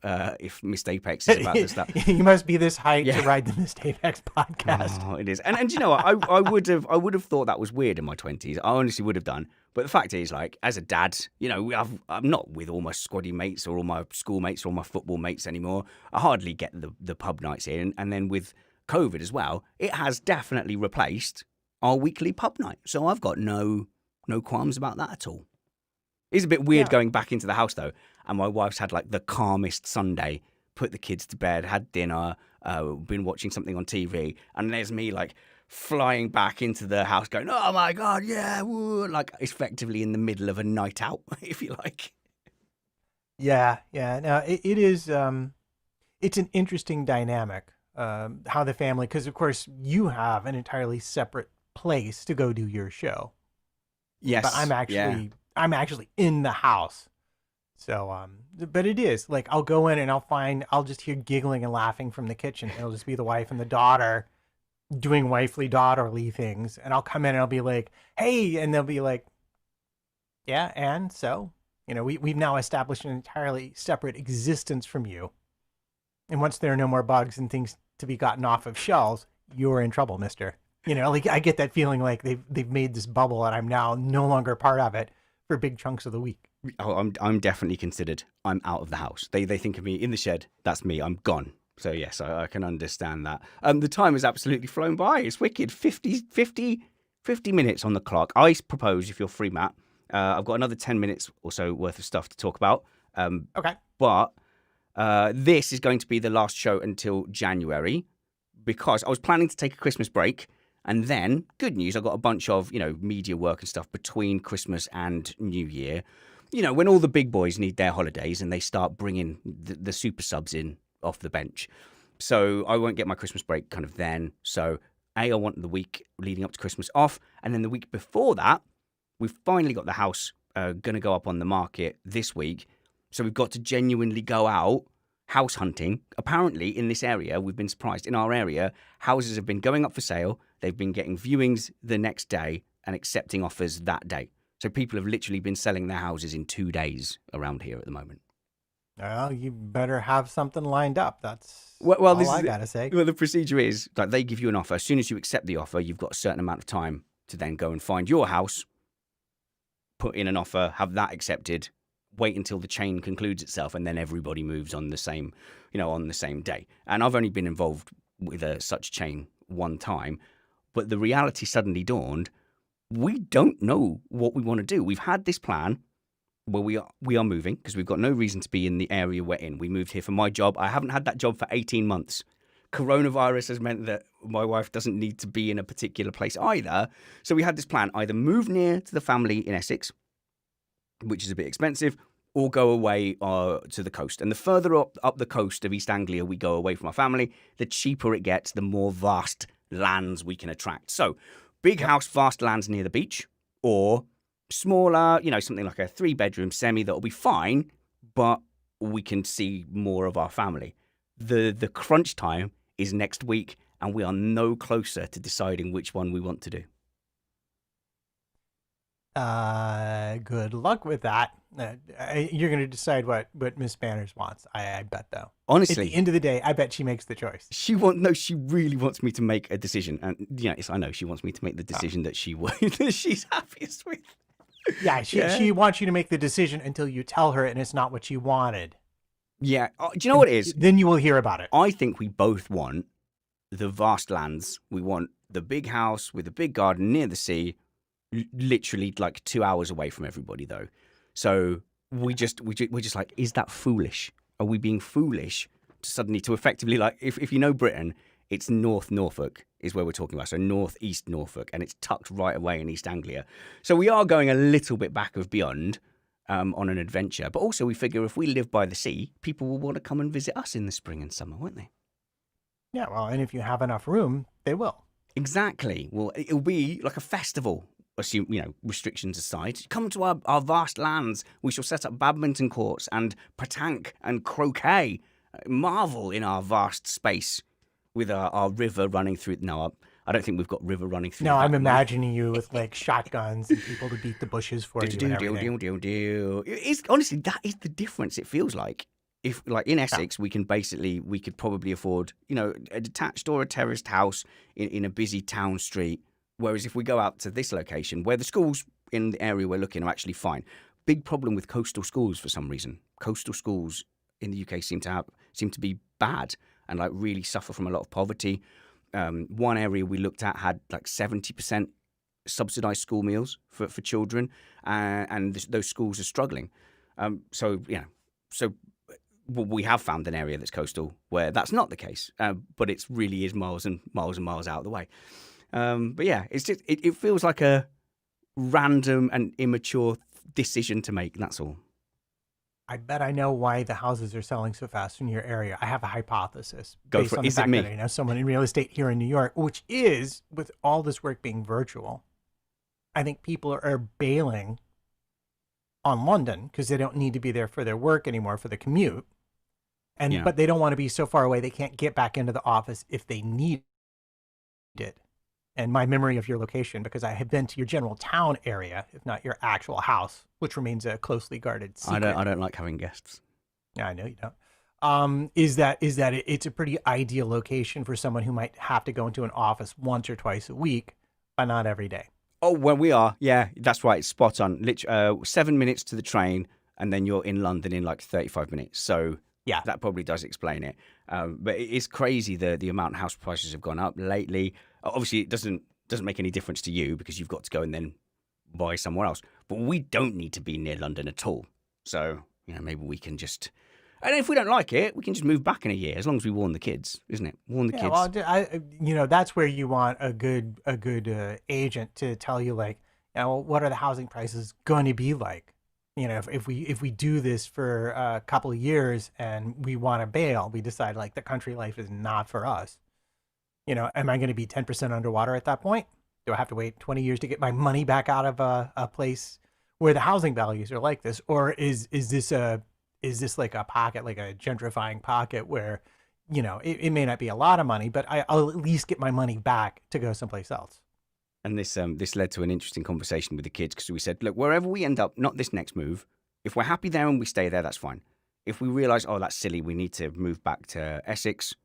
Missed Apex is about to start,
you must be this height to ride the Missed Apex podcast.
Oh, it is, and you know what? I would have thought that was weird in my 20s. I honestly would have done. But the fact is, like, as a dad, I'm not with all my squaddy mates or all my schoolmates or all my football mates anymore. I hardly get the pub nights in, and then with COVID as well, it has definitely replaced our weekly pub night. So I've got no qualms about that at all. It's a bit weird going back into the house though, and my wife's had like the calmest Sunday, put the kids to bed, had dinner, been watching something on TV, and there's me like flying back into the house going, oh my God, yeah, woo, like effectively in the middle of a night out, if you like.
Yeah. No, it is, it's an interesting dynamic. How the family, because of course you have an entirely separate place to go do your show.
Yes,
but I'm actually in the house. So, but it is like I'll go in and I'll just hear giggling and laughing from the kitchen. It'll just be the wife and the daughter doing wifely daughterly things, and I'll come in and I'll be like, "Hey," and they'll be like, "Yeah," and so we've now established an entirely separate existence from you. And once there are no more bugs and things to be gotten off of shelves, you're in trouble, mister. Like I get that feeling like they've made this bubble and I'm now no longer part of it for big chunks of the week.
Oh, I'm definitely considered. I'm out of the house. They think of me in the shed. That's me. I'm gone. So yes, I can understand that. The time has absolutely flown by. It's wicked. 50 minutes on the clock. I propose, if you're free, Matt, I've got another 10 minutes or so worth of stuff to talk about.
Okay.
But This is going to be the last show until January because I was planning to take a Christmas break. And then, good news, I got a bunch of, media work and stuff between Christmas and New Year. When all the big boys need their holidays and they start bringing the super subs in off the bench. So I won't get my Christmas break kind of then. So I want the week leading up to Christmas off. And then the week before that, we've finally got the house going to go up on the market this week. So we've got to genuinely go out house hunting. Apparently in this area, we've been surprised. In our area, houses have been going up for sale. They've been getting viewings the next day and accepting offers that day. So people have literally been selling their houses in 2 days around here at the moment.
Well, you better have something lined up. That's
well
all
this
I
is,
gotta say.
Well, the procedure is like they give you an offer. As soon as you accept the offer, you've got a certain amount of time to then go and find your house, put in an offer, have that accepted, wait until the chain concludes itself, and then everybody moves on the same, on the same day. And I've only been involved with such chain one time, but the reality suddenly dawned. We don't know what we want to do. We've had this plan where we are moving because we've got no reason to be in the area we're in. We moved here for my job. I haven't had that job for 18 months. Coronavirus has meant that my wife doesn't need to be in a particular place either. So we had this plan, either move near to the family in Essex, which is a bit expensive, or go away to the coast. And the further up the coast of East Anglia we go away from our family, the cheaper it gets, the more vast lands we can attract. So big house, vast lands near the beach, or smaller, something like a 3-bedroom semi that'll be fine, but we can see more of our family. The crunch time is next week, and we are no closer to deciding which one we want to do.
Good luck with that. You're going to decide what Miss Banners wants. I bet, though.
Honestly,
at the end of the day, I bet she makes the choice.
She really wants me to make a decision, and I know she wants me to make the decision that she's happiest with.
Yeah, she wants you to make the decision until you tell her, and it's not what she wanted.
Yeah, do you know what it is?
Then you will hear about it.
I think we both want the vast lands. We want the big house with a big garden near the sea. Literally like 2 hours away from everybody, though. So we're just like, is that foolish? Are we being foolish to effectively, like, if you know Britain, it's North Norfolk is where we're talking about. So northeast Norfolk, and it's tucked right away in East Anglia. So we are going a little bit back of beyond on an adventure. But also we figure if we live by the sea, people will want to come and visit us in the spring and summer, won't they?
Yeah, well, and if you have enough room, they will.
Exactly. Well, it'll be like a festival. Assume, restrictions aside, come to our vast lands. We shall set up badminton courts and petanque and croquet. Marvel in our vast space with our river running through. No, I don't think we've got river running through.
No, I'm imagining you with like shotguns and people to beat the bushes for you.
Honestly, that is the difference. It feels like if, like in Essex, we could probably afford, a detached or a terraced house in a busy town street. Whereas if we go out to this location, where the schools in the area we're looking are actually fine. Big problem with coastal schools for some reason. Coastal schools in the UK seem to be bad and like really suffer from a lot of poverty. One area we looked at had like 70% subsidised school meals for children, and those schools are struggling. So we have found an area that's coastal where that's not the case, but it really is miles and miles and miles out of the way. But yeah, it's just it feels like a random and immature decision to make. That's all.
I bet I know why the houses are selling so fast in your area. I have a hypothesis
Go
based
for it.
on the
Is it
fact
me?
that I know someone in real estate here in New York, which is, with all this work being virtual, I think people are bailing on London because they don't need to be there for their work anymore for the commute, but they don't want to be so far away they can't get back into the office if they need it. And my memory of your location, because I have been to your general town area, if not your actual house, which remains a closely guarded secret.
I don't like having guests.
Yeah, I know you don't. Is that it's a pretty ideal location for someone who might have to go into an office once or twice a week, but not every day.
Oh, well, we are. Yeah, that's right. It's spot on. 7 minutes to the train, and then you're in London in like 35 minutes. So yeah, that probably does explain it. But it is crazy the amount house prices have gone up lately. Obviously, it doesn't make any difference to you because you've got to go and then buy somewhere else. But we don't need to be near London at all. So maybe we can just And if we don't like it, we can just move back in a year, as long as we warn the kids, isn't it? Warn the
Yeah,
kids.
well, that's where you want a good agent to tell you, like, what are the housing prices going to be like? If we do this for a couple of years and we want to bail, we decide like the country life is not for us. Am I going to be 10% underwater at that point? Do I have to wait 20 years to get my money back out of a place where the housing values are like this, or is this like a pocket, like a gentrifying pocket where, it may not be a lot of money, but I'll at least get my money back to go someplace else.
And this led to an interesting conversation with the kids because we said, look, wherever we end up, not this next move, if we're happy there and we stay there, that's fine. If we realise, oh, that's silly, we need to move back to Essex,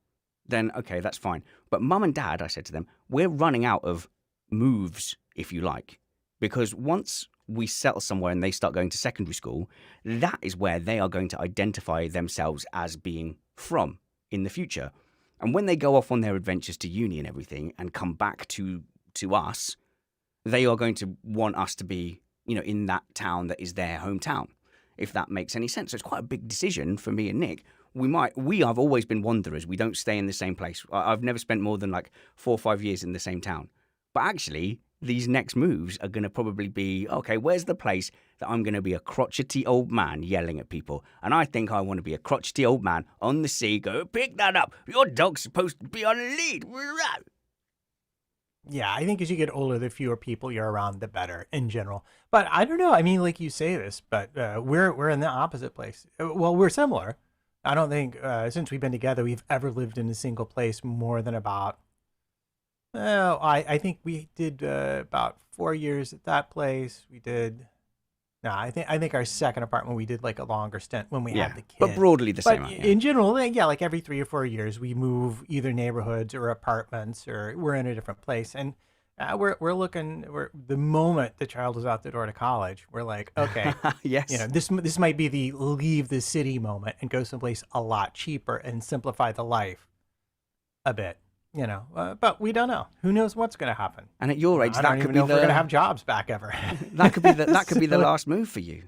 then okay, that's fine. But mum and dad, I said to them, we're running out of moves, if you like, because once we settle somewhere and they start going to secondary school, that is where they are going to identify themselves as being from in the future. And when they go off on their adventures to uni and everything and come back to us, they are going to want us to be, in that town that is their hometown, if that makes any sense. So it's quite a big decision for me and Nick. We have always been wanderers. We don't stay in the same place. I've never spent more than like 4 or 5 years in the same town. But actually, these next moves are going to probably be, okay, where's the place that I'm going to be a crotchety old man yelling at people? And I think I want to be a crotchety old man on the sea. Go, pick that up. Your dog's supposed to be on a lead.
Yeah, I think as you get older, the fewer people you're around, the better in general. But I don't know. I mean, like you say this, but we're in the opposite place. Well, we're similar. I don't think since we've been together, we've ever lived in a single place more than about. I think we did about 4 years at that place. We did. No, I think our second apartment we did like a longer stint when we had the kid.
But broadly the same.
But in general, like every 3 or 4 years, we move either neighborhoods or apartments, or we're in a different place. And we're looking. The moment the child is out the door to college, we're like, okay,
yes,
this might be the leave the city moment and go someplace a lot cheaper and simplify the life a bit. But we don't know. Who knows what's going to happen?
And at your age,
I
that
don't
could
even
be
know if we're going to have jobs back ever.
that could be the last move for you.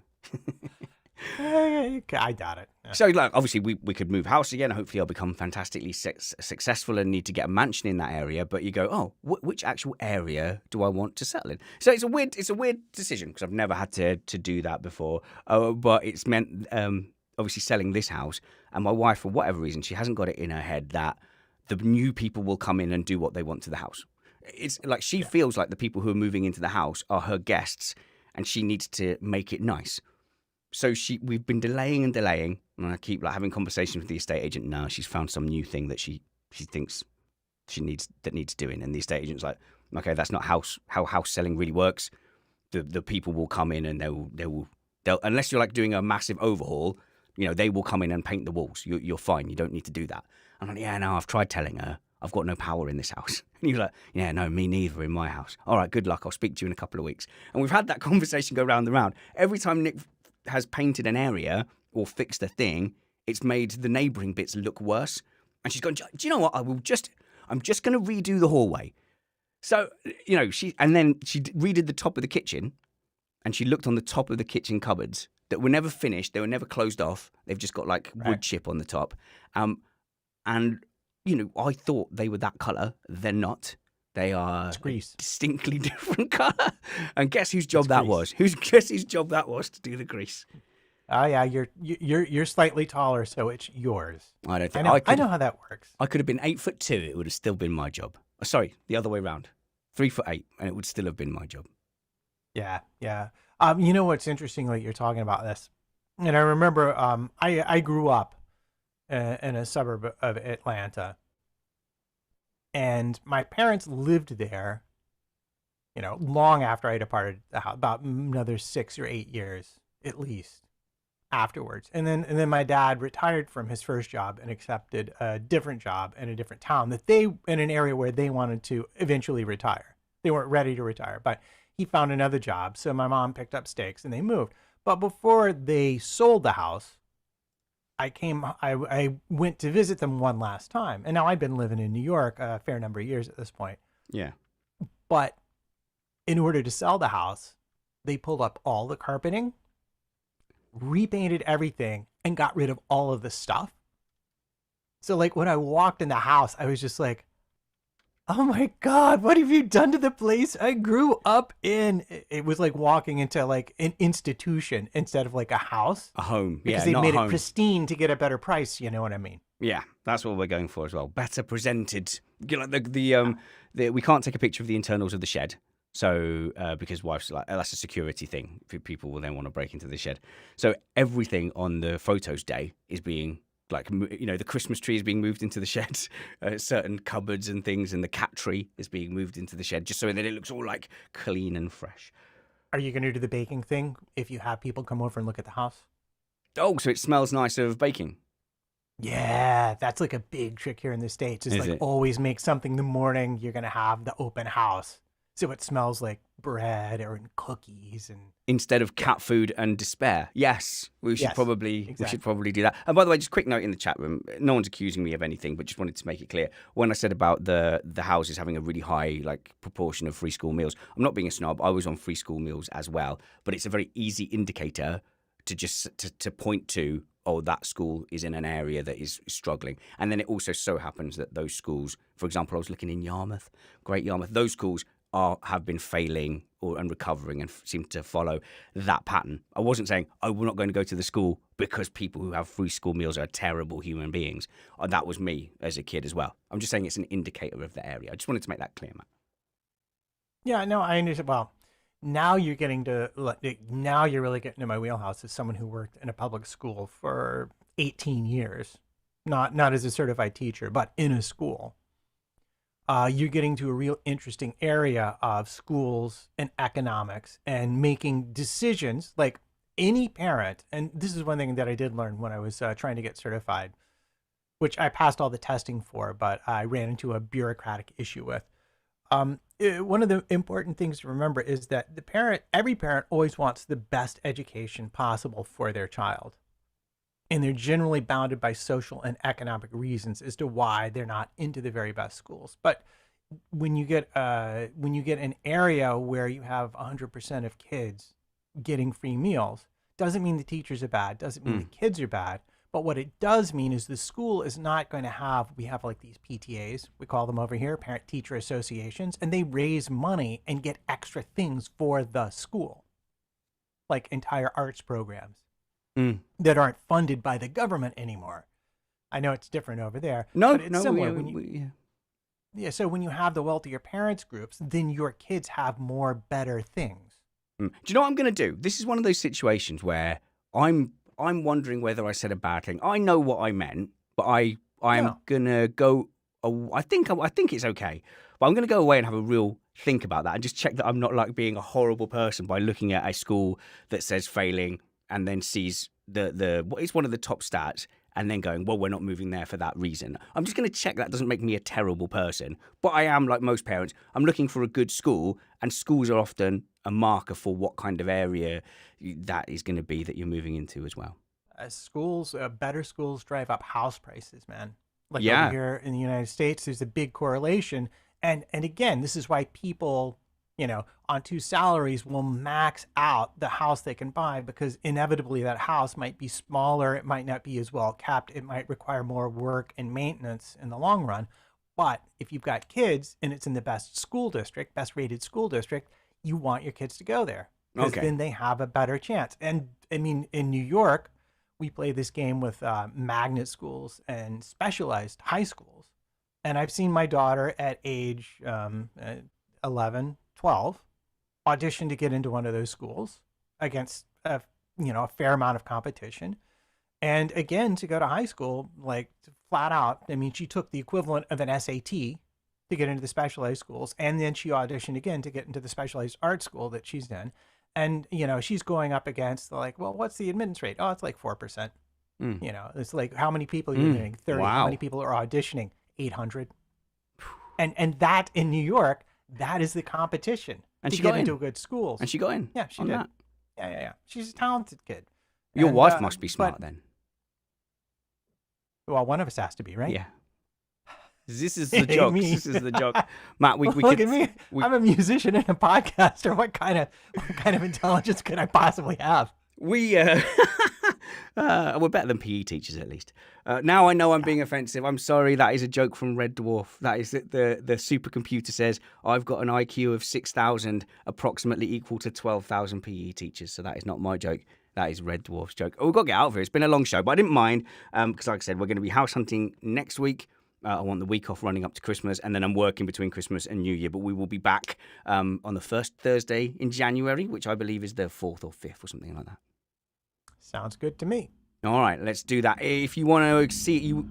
I doubt it.
So, like, obviously, we could move house again. Hopefully, I'll become fantastically successful and need to get a mansion in that area. But you go, oh, which actual area do I want to settle in? So it's a weird decision because I've never had to do that before. But it's meant obviously selling this house, and my wife, for whatever reason, she hasn't got it in her head that the new people will come in and do what they want to the house. It's like she feels like the people who are moving into the house are her guests, and she needs to make it nice. So we've been delaying, and I keep like having conversations with the estate agent. Now she's found some new thing that she thinks needs doing, and the estate agent's like, okay, that's not how house selling really works. The people will come in and they'll unless you're like doing a massive overhaul, they will come in and paint the walls. You're fine. You don't need to do that. I'm like, yeah, no, I've tried telling her. I've got no power in this house. And you're like, yeah, no, me neither in my house. All right, good luck. I'll speak to you in a couple of weeks. And we've had that conversation go round and round. Every time Nick has painted an area or fixed a thing, it's made the neighbouring bits look worse. And she's gone, do you know what? I'm just going to redo the hallway. So, she redid the top of the kitchen, and she looked on the top of the kitchen cupboards that were never finished. They were never closed off. They've just got like wood chip on the top. And, I thought they were that colour. They're not. They are a distinctly different colour. And guess whose job that was? Guess whose job that was to do the grease?
Oh yeah, you're slightly taller, so it's yours.
I don't think
I know how that works.
I could have been 8'2". It would have still been my job. Sorry, the other way around. 3'8", and it would still have been my job.
Yeah. You know what's interesting? Like you're talking about this, and I remember I grew up in a suburb of Atlanta, and my parents lived there, long after I departed the house, about another 6 or 8 years at least afterwards. And then my dad retired from his first job and accepted a different job in a different town in an area where they wanted to eventually retire. They weren't ready to retire, but he found another job. So my mom picked up stakes and they moved. But before they sold the house, I went to visit them one last time. And now I've been living in New York a fair number of years at this point.
Yeah.
But in order to sell the house, they pulled up all the carpeting, repainted everything, and got rid of all of the stuff. So like when I walked in the house, I was just like, oh my God, what have you done to the place I grew up in? It was like walking into like an institution instead of like a house.
A home.
Because
yeah,
they
not
made
a
it
home.
pristine to get a better price. You know what I mean?
Yeah, that's what we're going for as well. Better presented. You know, we can't take a picture of the internals of the shed. So, because wife's like, that's a security thing. People will then want to break into the shed. So everything on the photos day is being like, you know, the Christmas tree is being moved into the shed. Certain cupboards and things, and the cat tree is being moved into the shed, just so that it looks all like clean and fresh.
Are you going to do the baking thing if you have people come over and look at the house?
Oh, so it smells nice of baking.
Yeah, that's like a big trick here in the States. Is like
it?
always make something the morning you're going to have the open house. So it smells like bread or cookies and
Instead of cat food and despair. Yes, we should
Yes,
probably
exactly.
do that. And by the way, just a quick note in the chat room. No one's accusing me of anything, but just wanted to make it clear. When I said about the houses having a really high like proportion of free school meals, I'm not being a snob. I was on free school meals as well, but it's a very easy indicator to just to point to, oh, that school is in an area that is struggling. And then it also so happens that those schools, for example, I was looking in Yarmouth, Great Yarmouth, those schools have been failing and recovering and seem to follow that pattern. I wasn't saying, oh, we're not going to go to the school because people who have free school meals are terrible human beings. That was me as a kid as well. I'm just saying it's an indicator of the area. I just wanted to make that clear, Matt.
Yeah, no, I understand. Well, now you're getting to, now you're really getting to my wheelhouse as someone who worked in a public school for 18 years, not as a certified teacher, but in a school. You're getting to a real interesting area of schools and economics and making decisions like any parent. And this is one thing that I did learn when I was trying to get certified, which I passed all the testing for, but I ran into a bureaucratic issue with. One of the important things to remember is that every parent always wants the best education possible for their child. And they're generally bounded by social and economic reasons as to why they're not into the very best schools. But when you get an area where you have 100% of kids getting free meals, doesn't mean the teachers are bad, doesn't mean the kids are bad. But what it does mean is the school is not going to have, we have like these PTAs, we call them over here, parent-teacher associations, and they raise money and get extra things for the school, like entire arts programs that aren't funded by the government anymore. I know it's different over there. But it's similar. So when you have the wealthier parents groups, then your kids have more better things.
Do you know what I'm going to do? This is one of those situations where I'm wondering whether I said a bad thing. I know what I meant, but I'm gonna go. I think it's okay, but I'm gonna go away and have a real think about that and just check that I'm not like being a horrible person by looking at a school that says failing and then sees it's one of the top stats and then going, well, we're not moving there for that reason. I'm just going to check that doesn't make me a terrible person. But I am, like most parents, I'm looking for a good school, and schools are often a marker for what kind of area that is going to be that you're moving into as well.
Better schools drive up house prices, man. Like
Yeah.
over here in the United States, there's a big correlation. And again, this is why people, on two salaries will max out the house they can buy, because inevitably that house might be smaller. It might not be as well kept. It might require more work and maintenance in the long run. But if you've got kids and it's in the best rated school district, you want your kids to go there, because then they have a better chance. And I mean, in New York, we play this game with magnet schools and specialized high schools. And I've seen my daughter at age 11, 12, audition to get into one of those schools against a fair amount of competition. And again, to go to high school, like flat out, I mean, she took the equivalent of an SAT to get into the specialized schools. And then she auditioned again to get into the specialized art school that she's in. And, she's going up against like, well, what's the admittance rate? Oh, it's like 4%. It's like, how many people are you doing? 30.
Wow.
How many people are auditioning? 800. And that in New York, that is the competition
And
to
she
get
got
into
in.
good schools.
And she got in.
Yeah, she
on
did.
that.
Yeah. She's a talented kid.
Your
And,
wife must be smart
but-
then.
Well, one of us has to be, right?
Yeah. This is the joke.
Me.
This is the joke. Matt, we
Look
could,
at me. I'm a musician and a podcaster. What kind of intelligence could I possibly have?
we We're better than PE teachers, at least. Now I know I'm being offensive. I'm sorry. That is a joke from Red Dwarf. That is that the supercomputer says I've got an IQ of 6,000, approximately equal to 12,000 PE teachers. So that is not my joke. That is Red Dwarf's joke. Oh, we've got to get out of here. It's been a long show, but I didn't mind because, like I said, we're going to be house hunting next week. I want the week off running up to Christmas, and then I'm working between Christmas and New Year. But we will be back on the first Thursday in January, which I believe is the 4th or 5th or something like that.
Sounds good to me.
All right, let's do that. If you want to see you,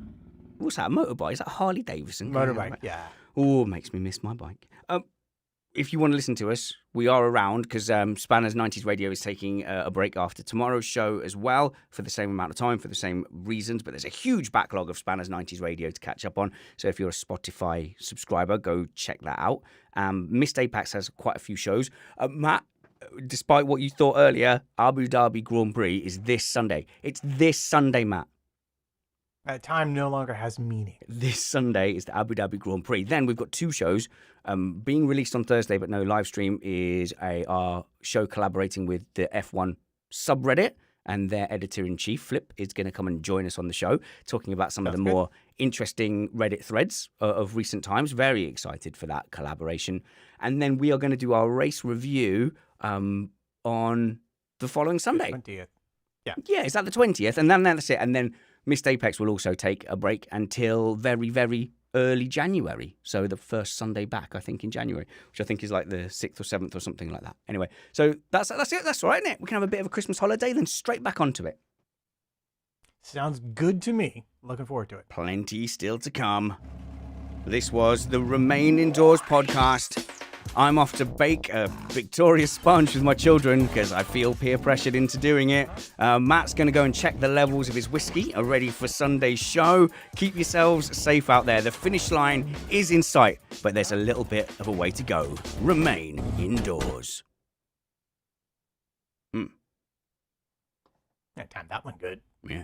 what's that? A motorbike? Is that a Harley Davidson?
Motorbike, yeah.
Oh, makes me miss my bike. If you want to listen to us, we are around because Spanners 90s Radio is taking a break after tomorrow's show as well for the same amount of time, for the same reasons. But there's a huge backlog of Spanners 90s Radio to catch up on. So if you're a Spotify subscriber, go check that out. Missed Apex has quite a few shows. Matt, despite what you thought earlier, Abu Dhabi Grand Prix is this Sunday. It's this Sunday, Matt.
That time no longer has meaning.
This Sunday is the Abu Dhabi Grand Prix. Then we've got two shows being released on Thursday, but no live stream, is our show collaborating with the F1 subreddit, and their editor-in-chief, Flip, is going to come and join us on the show, talking about some of the more interesting Reddit threads of recent times. Very excited for that collaboration. And then we are going to do our race review on the following Sunday.
20th.
Yeah, is that the 20th? And then that's it. And then Missed Apex will also take a break until very, very early January. So the first Sunday back, I think, in January, which I think is like the 6th or 7th or something like that. Anyway, so that's it. That's all right, isn't it? We can have a bit of a Christmas holiday, then straight back onto it.
Sounds good to me. Looking forward to it.
Plenty still to come. This was the Remain Indoors podcast. I'm off to bake a Victoria sponge with my children because I feel peer pressured into doing it. Matt's going to go and check the levels of his whiskey are ready for Sunday's show. Keep yourselves safe out there. The finish line is in sight, but there's a little bit of a way to go. Remain indoors.
Yeah, timed that one good.
Yeah.